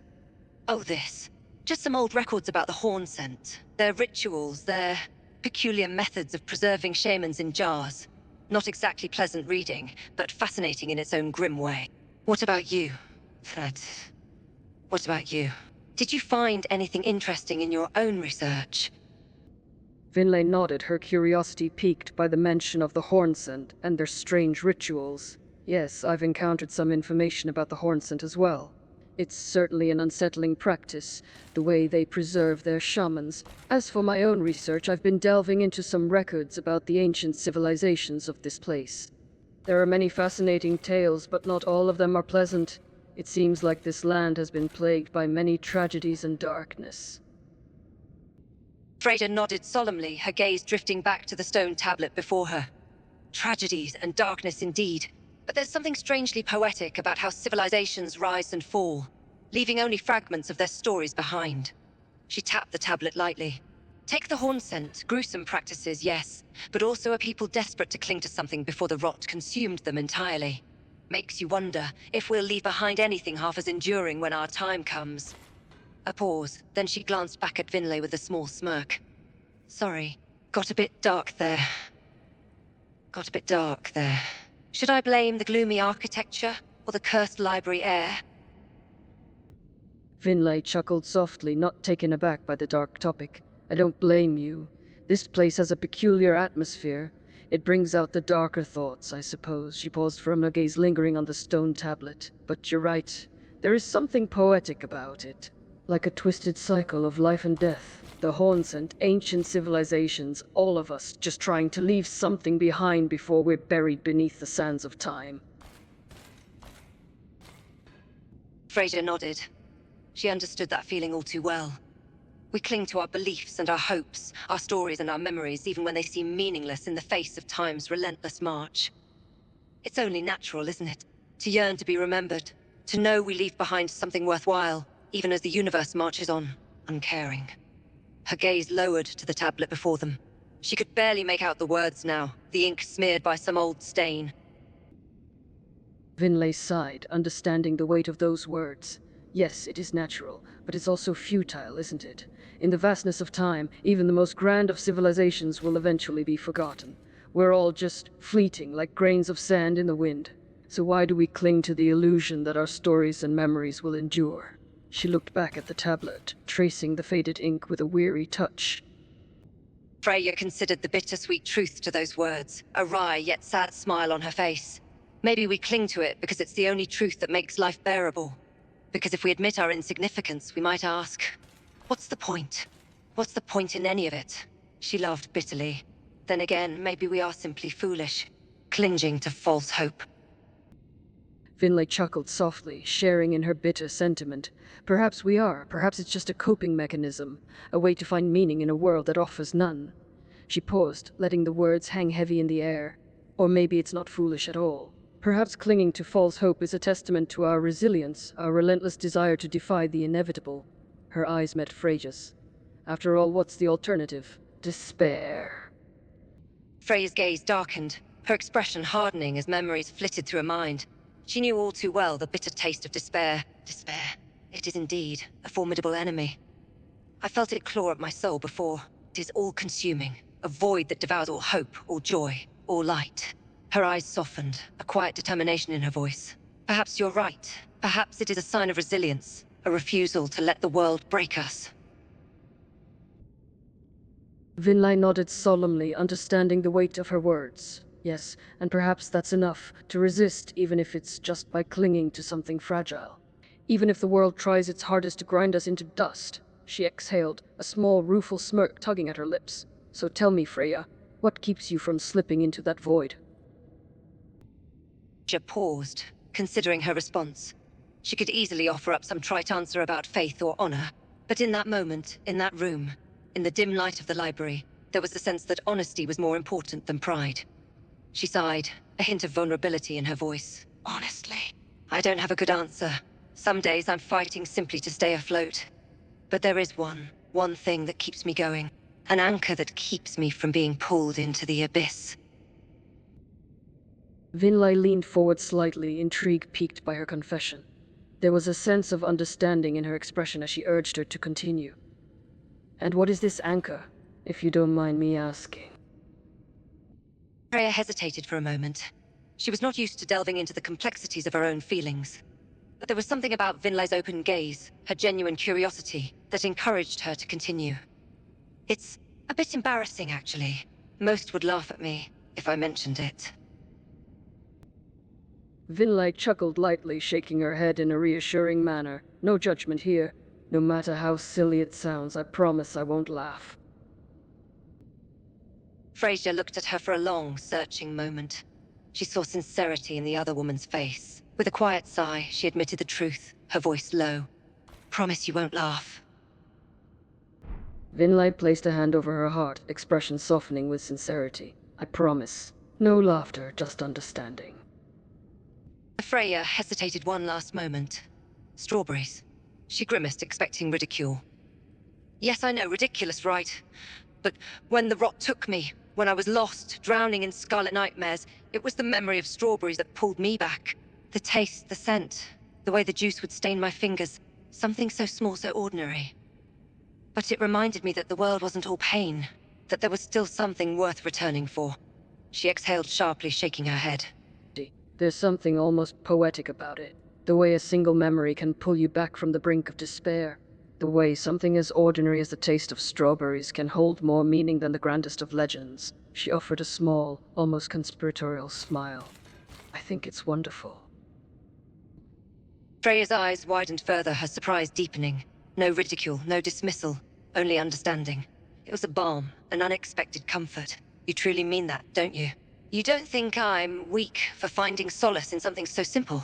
Oh, this. Just some old records about the horn scent. Their rituals, their peculiar methods of preserving shamans in jars. Not exactly pleasant reading, but fascinating in its own grim way. What about you, Fred? What about you? Did you find anything interesting in your own research? Finlay nodded, her curiosity piqued by the mention of the Hornsent and their strange rituals. Yes, I've encountered some information about the Hornsent as well. It's certainly an unsettling practice, the way they preserve their shamans. As for my own research, I've been delving into some records about the ancient civilizations of this place. There are many fascinating tales, but not all of them are pleasant. It seems like this land has been plagued by many tragedies and darkness. Freda nodded solemnly, her gaze drifting back to the stone tablet before her. Tragedies and darkness indeed. But there's something strangely poetic about how civilizations rise and fall, leaving only fragments of their stories behind. She tapped the tablet lightly. Take the horn scent, gruesome practices, yes, but also a people desperate to cling to something before the rot consumed them entirely. Makes you wonder if we'll leave behind anything half as enduring when our time comes. A pause, then she glanced back at Finlay with a small smirk. Sorry, got a bit dark there. Got a bit dark there. Should I blame the gloomy architecture or the cursed library air? Finlay chuckled softly, not taken aback by the dark topic. I don't blame you. This place has a peculiar atmosphere. It brings out the darker thoughts, I suppose. She paused for a gaze lingering on the stone tablet. But you're right. There is something poetic about it. Like a twisted cycle of life and death. The haunts and ancient civilizations, all of us just trying to leave something behind before we're buried beneath the sands of time. Frasier nodded. She understood that feeling all too well. We cling to our beliefs and our hopes, our stories and our memories, even when they seem meaningless in the face of time's relentless march. It's only natural, isn't it? To yearn to be remembered, to know we leave behind something worthwhile, even as the universe marches on, uncaring. Her gaze lowered to the tablet before them. She could barely make out the words now, the ink smeared by some old stain. Finlay sighed, understanding the weight of those words. Yes, it is natural, but it's also futile, isn't it? In the vastness of time, even the most grand of civilizations will eventually be forgotten. We're all just fleeting, like grains of sand in the wind. So why do we cling to the illusion that our stories and memories will endure? She looked back at the tablet, tracing the faded ink with a weary touch. Freya considered the bittersweet truth to those words, a wry yet sad smile on her face. Maybe we cling to it because it's the only truth that makes life bearable. Because if we admit our insignificance, we might ask, what's the point? What's the point in any of it? She laughed bitterly. Then again, maybe we are simply foolish, clinging to false hope. Finlay chuckled softly, sharing in her bitter sentiment. Perhaps we are. Perhaps it's just a coping mechanism, a way to find meaning in a world that offers none. She paused, letting the words hang heavy in the air. Or maybe it's not foolish at all. Perhaps clinging to false hope is a testament to our resilience, our relentless desire to defy the inevitable. Her eyes met Frasia's. After all, what's the alternative? Despair. Freya's gaze darkened, her expression hardening as memories flitted through her mind. She knew all too well the bitter taste of despair. Despair. It is indeed a formidable enemy. I felt it claw at my soul before. It is all-consuming, a void that devours all hope, all joy, all light. Her eyes softened, a quiet determination in her voice. Perhaps you're right. Perhaps it is a sign of resilience, a refusal to let the world break us. Finlay nodded solemnly, understanding the weight of her words. Yes, and perhaps that's enough, to resist even if it's just by clinging to something fragile. Even if the world tries its hardest to grind us into dust. She exhaled, a small, rueful smirk tugging at her lips. So tell me, Freya, what keeps you from slipping into that void? She paused, considering her response. She could easily offer up some trite answer about faith or honor. But in that moment, in that room, in the dim light of the library, there was a sense that honesty was more important than pride. She sighed, a hint of vulnerability in her voice. Honestly, I don't have a good answer. Some days I'm fighting simply to stay afloat. But there is one thing that keeps me going. An anchor that keeps me from being pulled into the abyss. Finlay leaned forward slightly, intrigue piqued by her confession. There was a sense of understanding in her expression as she urged her to continue. And what is this anchor, if you don't mind me asking? Freya hesitated for a moment. She was not used to delving into the complexities of her own feelings. But there was something about Finlay's open gaze, her genuine curiosity, that encouraged her to continue. It's a bit embarrassing, actually. Most would laugh at me if I mentioned it. Finlay chuckled lightly, shaking her head in a reassuring manner. No judgment here. No matter how silly it sounds, I promise I won't laugh. Frasier looked at her for a long, searching moment. She saw sincerity in the other woman's face. With a quiet sigh, she admitted the truth, her voice low. Promise you won't laugh. Finlay placed a hand over her heart, expression softening with sincerity. I promise. No laughter, just understanding. Freya hesitated one last moment. Strawberries. She grimaced, expecting ridicule. Yes, I know, ridiculous, right? But when the rot took me, when I was lost, drowning in scarlet nightmares, it was the memory of strawberries that pulled me back. The taste, the scent, the way the juice would stain my fingers. Something so small, so ordinary. But it reminded me that the world wasn't all pain, that there was still something worth returning for. She exhaled sharply, shaking her head. There's something almost poetic about it. The way a single memory can pull you back from the brink of despair. The way something as ordinary as the taste of strawberries can hold more meaning than the grandest of legends. She offered a small, almost conspiratorial smile. I think it's wonderful. Freya's eyes widened further, her surprise deepening. No ridicule, no dismissal, only understanding. It was a balm, an unexpected comfort. You truly mean that, don't you? You don't think I'm weak for finding solace in something so simple?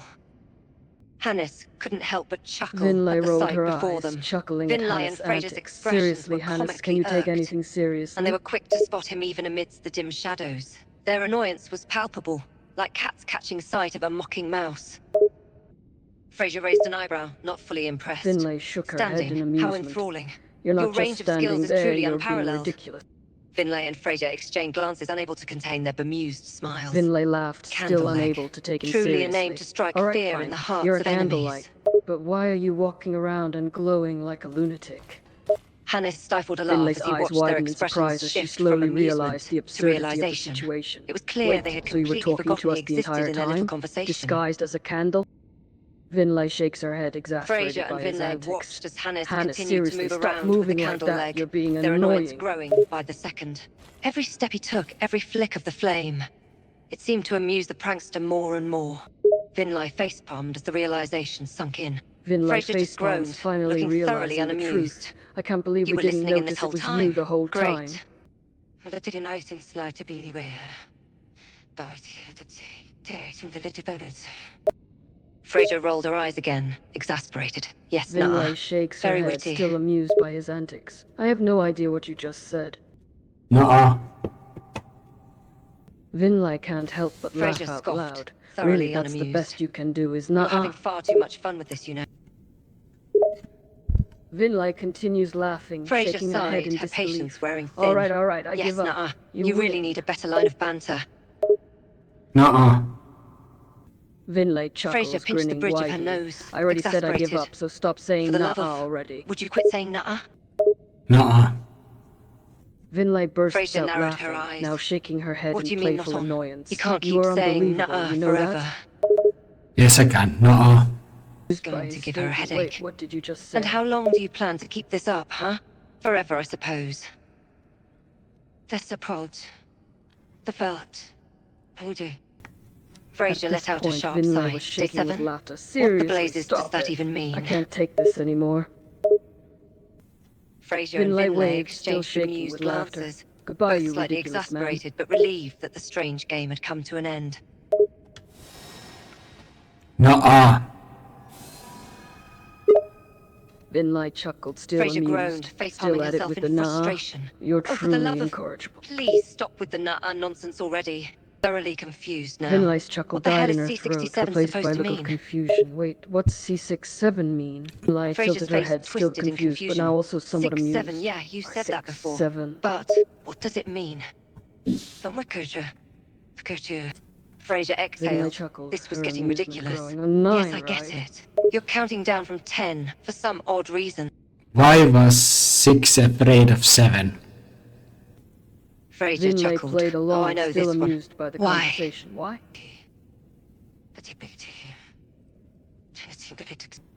Hannes couldn't help but chuckle Finlay at the rolled sight her before eyes, them. chuckling Finlay at and Hannes' Fraser's antics. expressions Seriously, were Hannes, can comically you take irked, anything seriously? and they were quick to spot him even amidst the dim shadows. Their annoyance was palpable, like cats catching sight of a mocking mouse. Fraser raised an eyebrow, not fully impressed. Finlay shook her head in Standing, how amusement. enthralling. You're not Your just range of standing skills is there, truly you're being unparalleled. ridiculous. Finlay and Fraser exchanged glances, unable to contain their bemused smiles. Finlay laughed, still Candleleg. unable to take him Truly seriously. a name to strike All right, fear fine. in the hearts You're a of enemies. candlelight. But why are you walking around and glowing like a lunatic? Hannes stifled a laugh Finlay's as he eyes watched their widened in expressions surprise as she shift from slowly amusement realized the to absurdity of the realization. situation. It was clear Wait, they had so you were completely talking to forgotten us he the existed entire in their little time? conversation. Disguised as a candle? Finlay shakes her head, exasperated Fraser and by his Finlay antics. watched as Hannes Hannes, continued to seriously, move stop around with the moving like candle that. leg, You're being their annoyance annoying. growing by the second. Every step he took, every flick of the flame. It seemed to amuse the prankster more and more. Finlay face-palmed as the realization sunk in. Finlay Fraser just facepalms, groaned, finally looking thoroughly realizing the unamused. truth. I can't believe You we were didn't listening in this notice whole it was time. you the whole Great. time. Well, I didn't know since like to be aware. But Fraser rolled her eyes again, exasperated. Yes, Finlay nah. shakes her Very head, witty. still amused by his antics. I have no idea what you just said. Nuh-uh. Finlay can't help but Fraser laugh out scoffed, loud. thoroughly Really, that's the unamused. best you can do is You're not. having far too much fun with this, you know. Finlay continues laughing, Fraser shaking her head sighed, in her disbelief. patience wearing thin. All right, I Yes, give up. nuh-uh. You You really win. need a better line of banter. Nuh-uh. Finlay chuckles, Fraser pinched the grinning bridge of her widely. nose, I already said I give exasperated. up, so stop saying For the nah love of... already. Would you quit saying nuh-uh? Nuh-uh. Finlay bursts Fraser out narrowed laughing, her eyes. now shaking her head What in do you mean not playful on? annoyance. You can't You keep are saying unbelievable, nuh-uh you know forever. that? Yes, I can. Nuh-uh. It's By going to his give her a statement. headache. Wait, what did you just say? And how long do you plan to keep this up, huh? Forever, I suppose. Dessa prod. The felt. Hoodoo. Fraser At let this out a point, sharp Finlay sigh. was Day shaking with 7? laughter. What the Seriously, blazes stop does that it. even mean? I can't take this anymore. Fraser and Finlay Finlay waved, still exchanged shaking bemused with laughter. glances. Goodbye, Both you slightly ridiculous man. exasperated, but relieved that the strange game had come to an end. Nuh-uh. Finlay chuckled, still Fraser amused. groaned, Still face-palming at it herself with in the nah. frustration. You're Oh, for the truly love of... incorrigible. Please stop with the nuh-uh nonsense already. Thoroughly confused now. Finlay's chuckle What the died hell in is her throat, C67 replaced by supposed a to look of mean? confusion. Wait, what's C67 mean? Finlay Fraser's tilted her face head, still twisted in confused, but confusion. now also somewhat 6-7, amused. yeah, you said that before. 6-7. But what does it mean? Fraser Finlay exhaled. chuckled, This was her getting amusement ridiculous. growing. A 9, Yes, I get right? it. You're counting down from 10 for some odd reason. Why was 6 afraid of 7? Fraser Finlay chuckled. played along, Oh, I know still this one. amused by the Why? conversation. Why?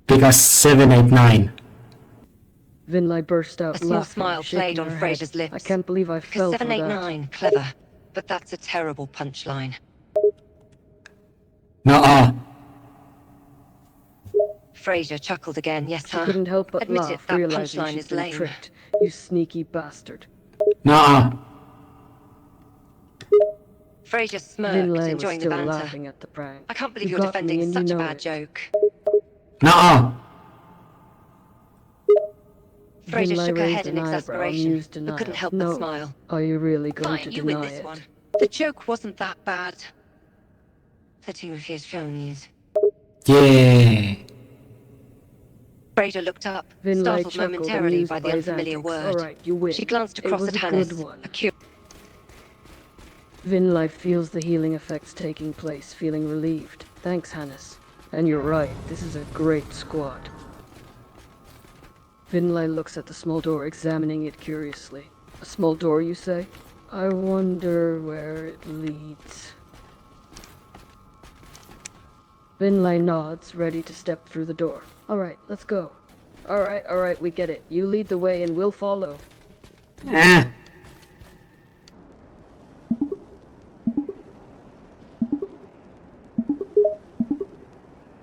Because 7, 8, 9. Finlay burst out A small laughing, smile shaking played on her Fraser's head. lips. I can't believe I Because fell for 789, clever. But that's a terrible punchline. Nuh-uh. Fraser chuckled again. Yes, She huh? couldn't help but Admit laugh, it, that realizing punchline she'd is been lame. tricked. You sneaky bastard. Nuh-uh. Fraser smirked, Finlay was enjoying the still banter. laughing at the prank. I can't believe You you're got me defending and you such a know bad it. joke. Nuh-uh. Fraser Finlay shook her raised head in an eyebrow, exasperation, amused but denial. couldn't help No. but smile. Are you really going Fine, to you win deny this it? one. The joke wasn't that bad. Yeah. Fraser looked up, Finlay startled chuckled, momentarily amused by the his unfamiliar antics. word. All right, you win. She glanced It across was at a Hannes, good one. a curious... Finlay feels the healing effects taking place, feeling relieved. Thanks, Hannes. And you're right, this is a great squad. Finlay looks at the small door, examining it curiously. A small door, you say? I wonder where it leads. Finlay nods, ready to step through the door. Alright, let's go. Alright, we get it. You lead the way and we'll follow. Ah.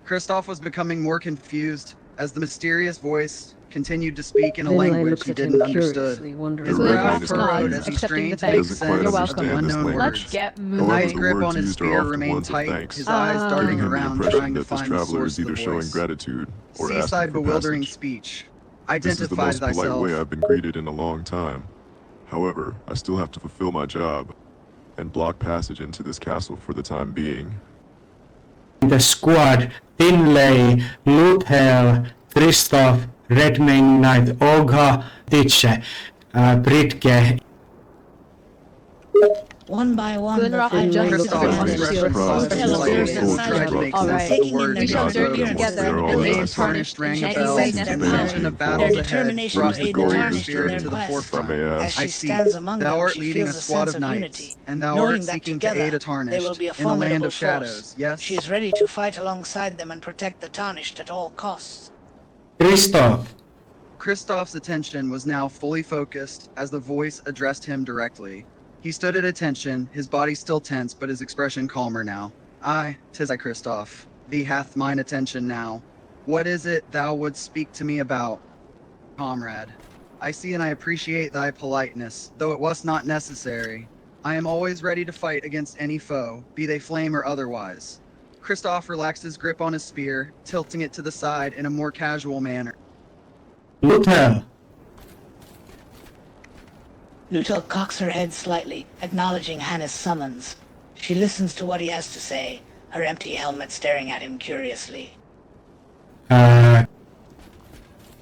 Kristoff was becoming more confused as the mysterious voice continued to speak in a Finlay language looks he at him didn't curiously, understand. wondering His Good why. brow enough furrowed nods, as he accepting the strained to thanks. make sense You're of welcome. the unknown Let's words. get His moving. grip words on his used are spear often remained ones of tight, thanks, his eyes darting giving him the around, impression trying to that this find the traveler source is of either the showing voice. gratitude or asking Seaside for bewildering passage. speech. This is the Identified most polite thyself. way I've been greeted in a long time. However, I still have to fulfill my job and block passage into this castle for the time being. The squad: Finlay, Luthel, Kristoff, Redmane Knight, Olga, Tiche, Britke. One by one, Good the enough, five adjust ranks the of grip Kristoff's on the his Christopher shield. expression was surprised Hotel polite appears as he inside tried to them, make All sense right. of the taking in words their We shall he journey spoke. together They're all and His leave nice. tarnished rang a She bell, excites This their is power, mention of their battles their ahead determination brought to the aid the glory of tarnished tarnished in spirit their to the quest. if I forefront. may As ask. I she see, stands among thou them, art she leading a feels a squad sense of of knights, unity, and thou knowing art that seeking to together aid a they tarnished will be a in a land formidable of force. shadows, yes? She is ready to fight alongside them and protect the tarnished at all costs. Kristoff. Kristoff's attention was now fully focused as the voice addressed him directly. He stood at attention, his body still tense, but his expression calmer now. Aye, 'tis I, Kristoff. Thee hath mine attention now. What is it thou wouldst speak to me about, comrade? I see and I appreciate thy politeness, though it was not necessary. I am always ready to fight against any foe, be they flame or otherwise. Kristoff relaxed his grip on his spear, tilting it to the side in a more casual manner. Luthel. Lutel cocks her head slightly, acknowledging Hannah's summons. She listens to what he has to say, her empty helmet staring at him curiously.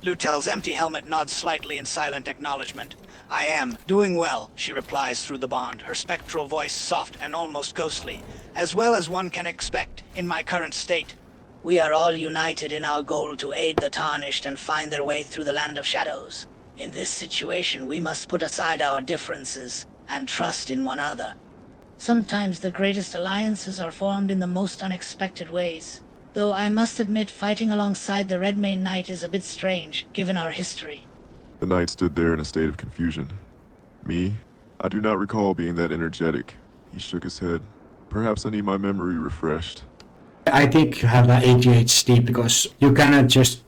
Lutel's empty helmet nods slightly in silent acknowledgement. I am doing well, she replies through the bond, her spectral voice soft and almost ghostly, as well as one can expect in my current state. We are all united in our goal to aid the tarnished and find their way through the land of shadows. In this situation, we must put aside our differences and trust in one another. Sometimes the greatest alliances are formed in the most unexpected ways. Though I must admit fighting alongside the Redmane Knight is a bit strange, given our history. The knight stood there in a state of confusion. Me? I do not recall being that energetic. He shook his head. Perhaps I need my memory refreshed. I think you have the ADHD because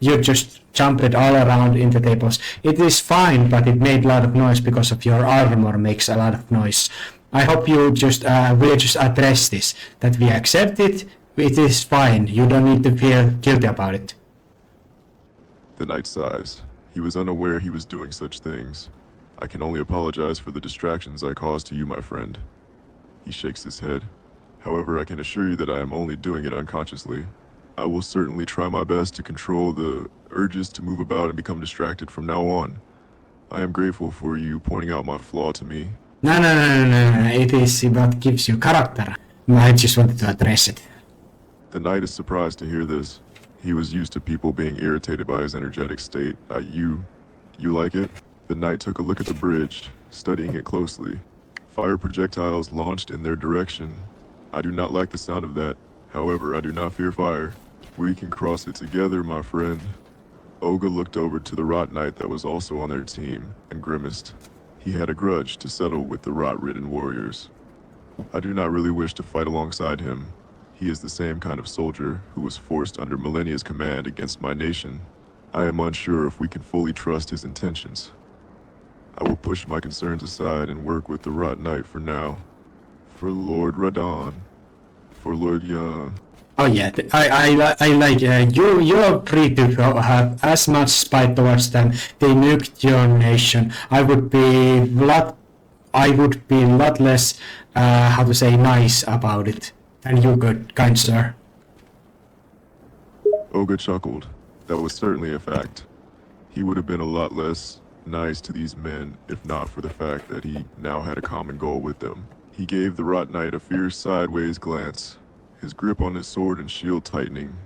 you just jump it all around in the tables. It is fine, but it made a lot of noise because of your armor makes a lot of noise. I hope you will just address this, that we accept it. It is fine. You don't need to feel guilty about it. The knight sighs. He was unaware he was doing such things. I can only apologize for the distractions I caused to you, my friend. He shakes his head. However, I can assure you that I am only doing it unconsciously. I will certainly try my best to control the urges to move about and become distracted from now on. I am grateful for you pointing out my flaw to me. No. It is what gives you character. I just wanted to address it. The knight is surprised to hear this. He was used to people being irritated by his energetic state. You like it? The knight took a look at the bridge, studying it closely. Fire projectiles launched in their direction. I do not like the sound of that. However, I do not fear fire. We can cross it together, my friend. Olga looked over to the rot knight that was also on their team, and grimaced. He had a grudge to settle with the rot-ridden warriors. I do not really wish to fight alongside him. He is the same kind of soldier who was forced under Millennia's command against my nation. I am unsure if we can fully trust his intentions. I will push my concerns aside and work with the Rot Knight for now. For Lord Radon. For Lord Yan. Oh yeah, I like you're free to have as much spite towards them. They nuked your nation. I would be a lot less how to say nice about it than you could, kind sir. Olga chuckled. That was certainly a fact. He would have been a lot less nice to these men if not for the fact that he now had a common goal with them. He gave the Rot Knight a fierce sideways glance, his grip on his sword and shield tightening.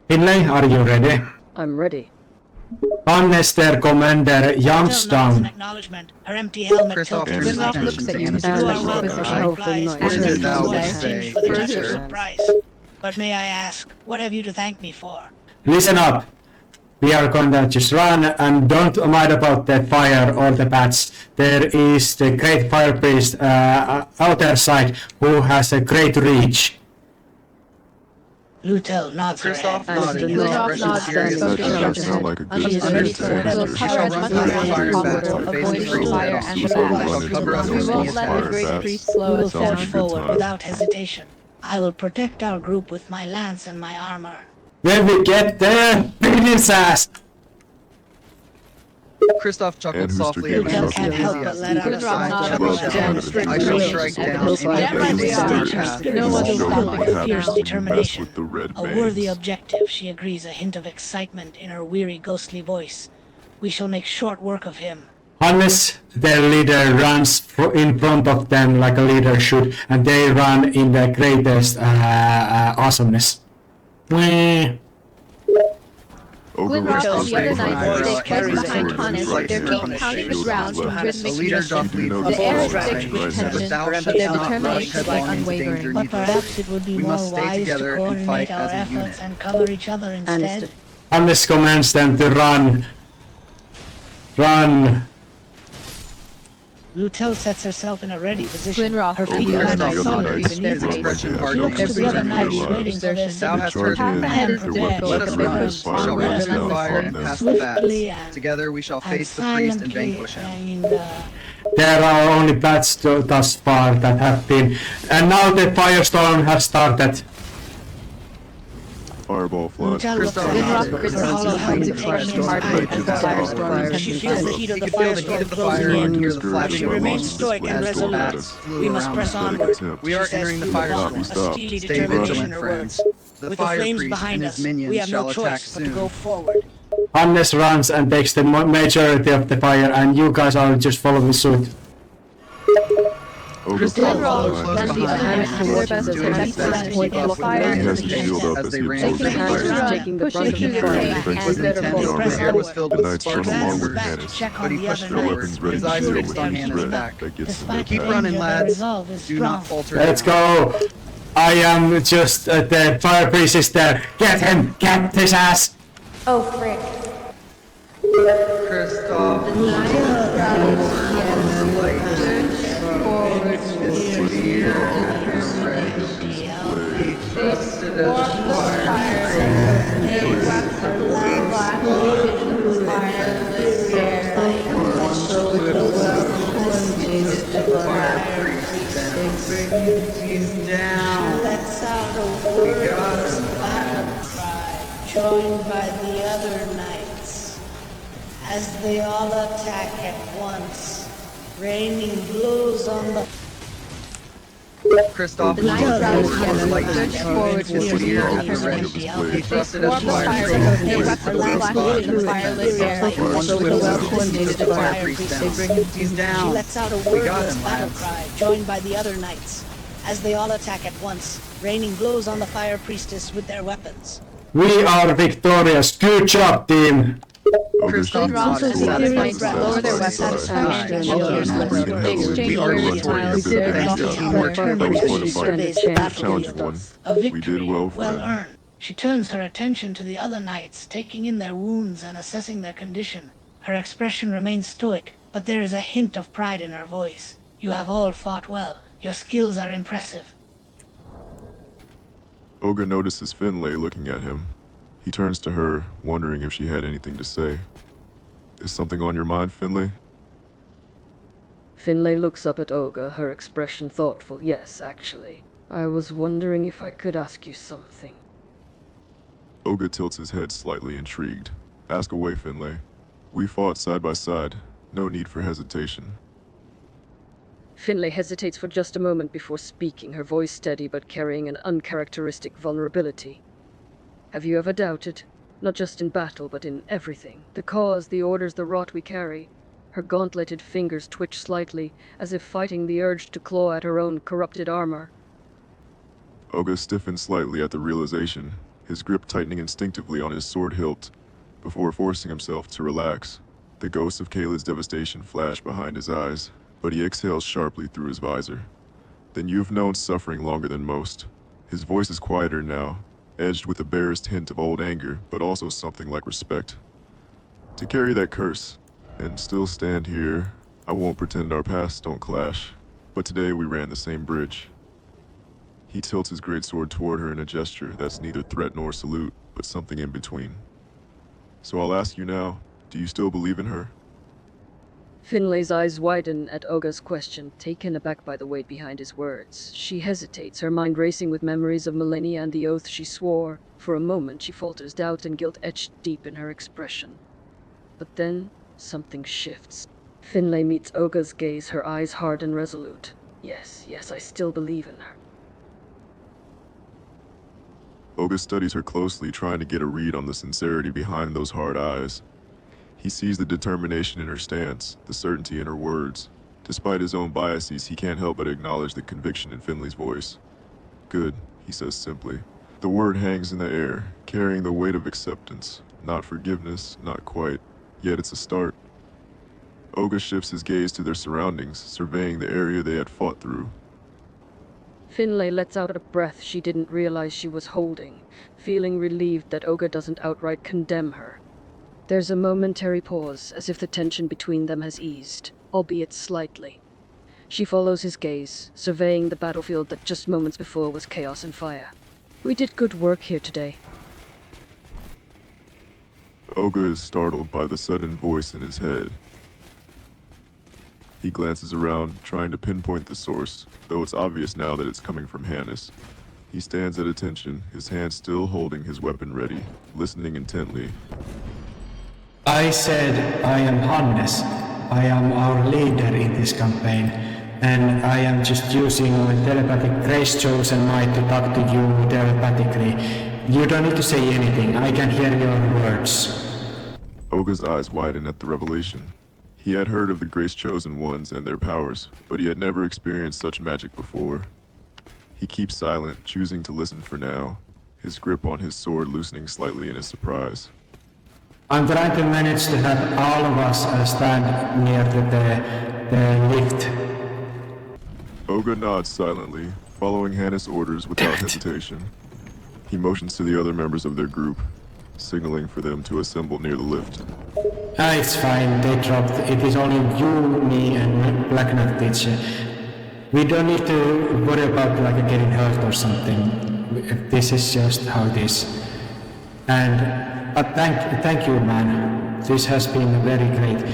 Finlay, are you ready? I'm ready. Unless their commander jumps Lieutenant nods in down. acknowledgement. Her empty helmet Christoph tilted turns his Finlay slightly. attention looks to at you. Anastasia. You are And welcome, with a she powerful replies, knight What her is it in thou voice wouldst hand. say, tinged with a touch of teacher? surprise. But may I ask, what have you to thank me for? Listen up. We are going to just run and don't mind about the fire or the bats. There is the great fire priest outer side who has a great reach. Lutel nods her Christoph head. nodded, his Glenrock expression nods serious and That spoken does to sound her. like a good She is plan. ready for Understood. whatever We'll We cover shall as run much through as the fire and possible, bats to face the avoiding priest fire head on. and the Before we bats. run Shall into cover us the We with won't his let fire the and great bats. priest We slow will us Sounds like forge a down. good forward time. without hesitation. I will protect our group with my lance and my armor. When we get there, beat his ass! Christoph chuckled And softly Hooster at gave Lutel us can't something. help but let out a Glenrock sigh. nods Love and to down have strict I shall religion strike and down hillside any Damn of right these we in are. their Her path. spirit No is one will Show filled stop me us what with now. fierce happens when you mess determination. with the red A worthy veins. objective, she agrees, a hint of excitement in her weary, ghostly voice. We shall make short work of him. Unless their leader runs in front of them like a leader should, and they run in the greatest awesomeness. Mwah. Ogre Glenrock looks and the other closely knights behind stay his close great behind sword in Hannes, his right their hand. feet pounding the Shield ground is from left. rhythmic A leader motion. doth lead You from know The the air is sword thick in with his right hand. tension, Thou but shalt their not rush determination is headlong into danger unwavering. But needlessly. perhaps it would be We more must stay wise to together and coordinate fight our as a efforts unit. and cover each other instead. Understood. Hannes commands them to run. Run. Lutel sets herself in a ready position. Glenrock Her and feet the other land knights the solid other increase knights in beneath His run her. like expression they have She hardening. looks no to the They're other bringing knights, huge waiting for their exertion. Thou signal. hast Charge heard the in. word. Half-headed Their Dick weapons Let Oak us and direct run. their Bigfoot We fire shall on run rays through the down fire upon and them. past the bats. Swiftly and Together we shall face the priest and vanquish him. There are only bats thus far that have been, and now the firestorm has started. Fireball flies. Lutel looks Christoph ahead, nodded. her hollow helmet His taking firestorm in hard sight as as the the fire fire spreads. She feels the heat of He the could feel the heat firestorm of the closing fire in. and Trying to hear the discourage But she flashing of remains bombs stoic and as the resolute. bats resolute. flew We must around press them. onward. attempt. We She are says entering the through the Stop, bond, we a stop. steely Stay determination in vigilant, her friends. words. The With the fire flames priest behind and us, his we minions have no shall attack choice but to soon. go forward. Hannes runs and takes the majority of the fire, and you guys are just following suit. Ogre Christoph follows followed behind close and him. the other behind, knights do their best to doing protect his the best to vantage keep point up of with the fire He and has the his enemies shield tension. up as as they he ran They through the approaches continue the to fire. fire. run, taking the pushing brunt of through the the fire. pain Thanks and to the the His heavy intent armor. was Press clear, was onward. filled The with knights sparks run of along Advance with anger, back to Hannes. check but on he the pushed other Their knights. weapons forward, ready his to eyes deal fixed with on any Hannah's threat back. that gets in Despite their Keep path. running, danger, their lads. resolve is Do strong. not falter Let's now. go! I am just the fire priest is there. Get him! Get his ass! Oh, frick. Christoph, he trusted He's down. Lets out a wordless battle cry, joined by the other knights. As they all attack at once, raining blows on the Christoph The knights moved rally forward together, with lightning. surged forward His with Forces spear all and the strength of direction. his He blade. trusted Swarm his of fire fire stroke they forward erupt to the the weak black spot within in the the fire fence. lit air. In one swift move, he took the fire priest down. He's She down. lets out a We got wordless him, battle lads. cry, joined by the other knights. As they all attack at once, raining blows on the fire priestess with their weapons. We are victorious. Good job, team. Ogre Christoph shoots Ross his and nodded, the other sword knights satisfied. lower their weapons satisfied. and And shield the others useless. breathe They heavily. exchange We are weary victorious. smiles, There their is exhausted no teamwork together. That was together. quite a She stand a fight. chance Challenging against one. us. A victory, We did well, well friend. earned. She turns her attention to the other knights, taking in their wounds and assessing their condition. Her expression remains stoic, but there is a hint of pride in her voice. You have all fought well. Your skills are impressive. Ogre notices Finlay looking at him. He turns to her, wondering if she had anything to say. Is something on your mind, Finlay? Finlay looks up at Olga, her expression thoughtful. Yes, actually. I was wondering if I could ask you something. Ogre tilts his head slightly intrigued. Ask away, Finlay. We fought side by side. No need for hesitation. Finlay hesitates for just a moment before speaking, her voice steady but carrying an uncharacteristic vulnerability. Have you ever doubted? Not just in battle, but in everything. The cause, the orders, the rot we carry. Her gauntleted fingers twitch slightly, as if fighting the urge to claw at her own corrupted armor. Ogre stiffens slightly at the realization. his grip tightening instinctively on his sword hilt before forcing himself to relax. The ghost of Kayla's devastation flashed behind his eyes, but he exhales sharply through his visor. Then you've known suffering longer than most. His voice is quieter now, edged with the barest hint of old anger, but also something like respect. To carry that curse, and still stand here, I won't pretend our paths don't clash, but today we ran the same bridge. He tilts his greatsword toward her in a gesture that's neither threat nor salute, but something in between. So I'll ask you now, do you still believe in her? Finlay's eyes widen at Olga's question, taken aback by the weight behind his words. She hesitates, her mind racing with memories of millennia and the oath she swore. For a moment she falters, doubt and guilt etched deep in her expression. But then, something shifts. Finlay meets Olga's gaze, her eyes hard and resolute. Yes, I still believe in her. Olga studies her closely, trying to get a read on the sincerity behind those hard eyes. He sees the determination in her stance, the certainty in her words. Despite his own biases, he can't help but acknowledge the conviction in Finlay's voice. Good, he says simply. The word hangs in the air, carrying the weight of acceptance. Not forgiveness, not quite. Yet it's a start. Olga shifts his gaze to their surroundings, surveying the area they had fought through. Finlay lets out a breath she didn't realize she was holding, feeling relieved that Olga doesn't outright condemn her. There's a momentary pause, as if the tension between them has eased, albeit slightly. She follows his gaze, surveying the battlefield that just moments before was chaos and fire. We did good work here today. Olga is startled by the sudden voice in his head. He glances around, trying to pinpoint the source, though it's obvious now that it's coming from Hannes. He stands at attention, his hand still holding his weapon ready, listening intently. I said I am Hannes. I am our leader in this campaign, and I am just using telepathic Grace Chosen Might to talk to you telepathically. You don't need to say anything, I can hear your words. Olga's eyes widen at the revelation. He had heard of the Grace Chosen Ones and their powers, but he had never experienced such magic before. He keeps silent, choosing to listen for now, his grip on his sword loosening slightly in his surprise. I'm trying to manage to have all of us stand near the lift. Olga nods silently, following Hannes' orders without hesitation. He motions to the other members of their group, signaling for them to assemble near the lift. It's fine, they dropped. It is only you, me, and Black Knight teacher. We don't need to worry about getting hurt or something. This is just how it is. But thank you, man. This has been a very great,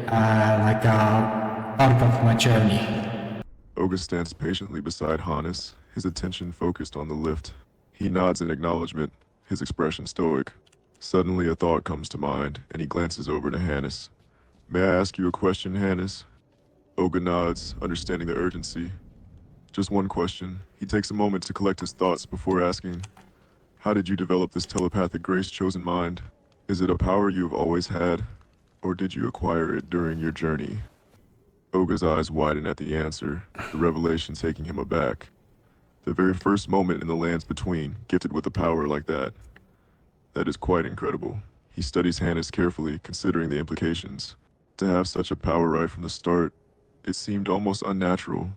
part of my journey. Olga stands patiently beside Hannes, his attention focused on the lift. He nods in acknowledgement, his expression stoic. Suddenly a thought comes to mind, and he glances over to Hannes. May I ask you a question, Hannes? Olga nods, understanding the urgency. Just one question. He takes a moment to collect his thoughts before asking, how did you develop this telepathic Grace Chosen Mind? Is it a power you have always had, or did you acquire it during your journey? Olga's eyes widen at the answer, the revelation taking him aback. The very first moment in the lands between, gifted with a power like that. That is quite incredible. He studies Hannes carefully, considering the implications. To have such a power right from the start, it seemed almost unnatural,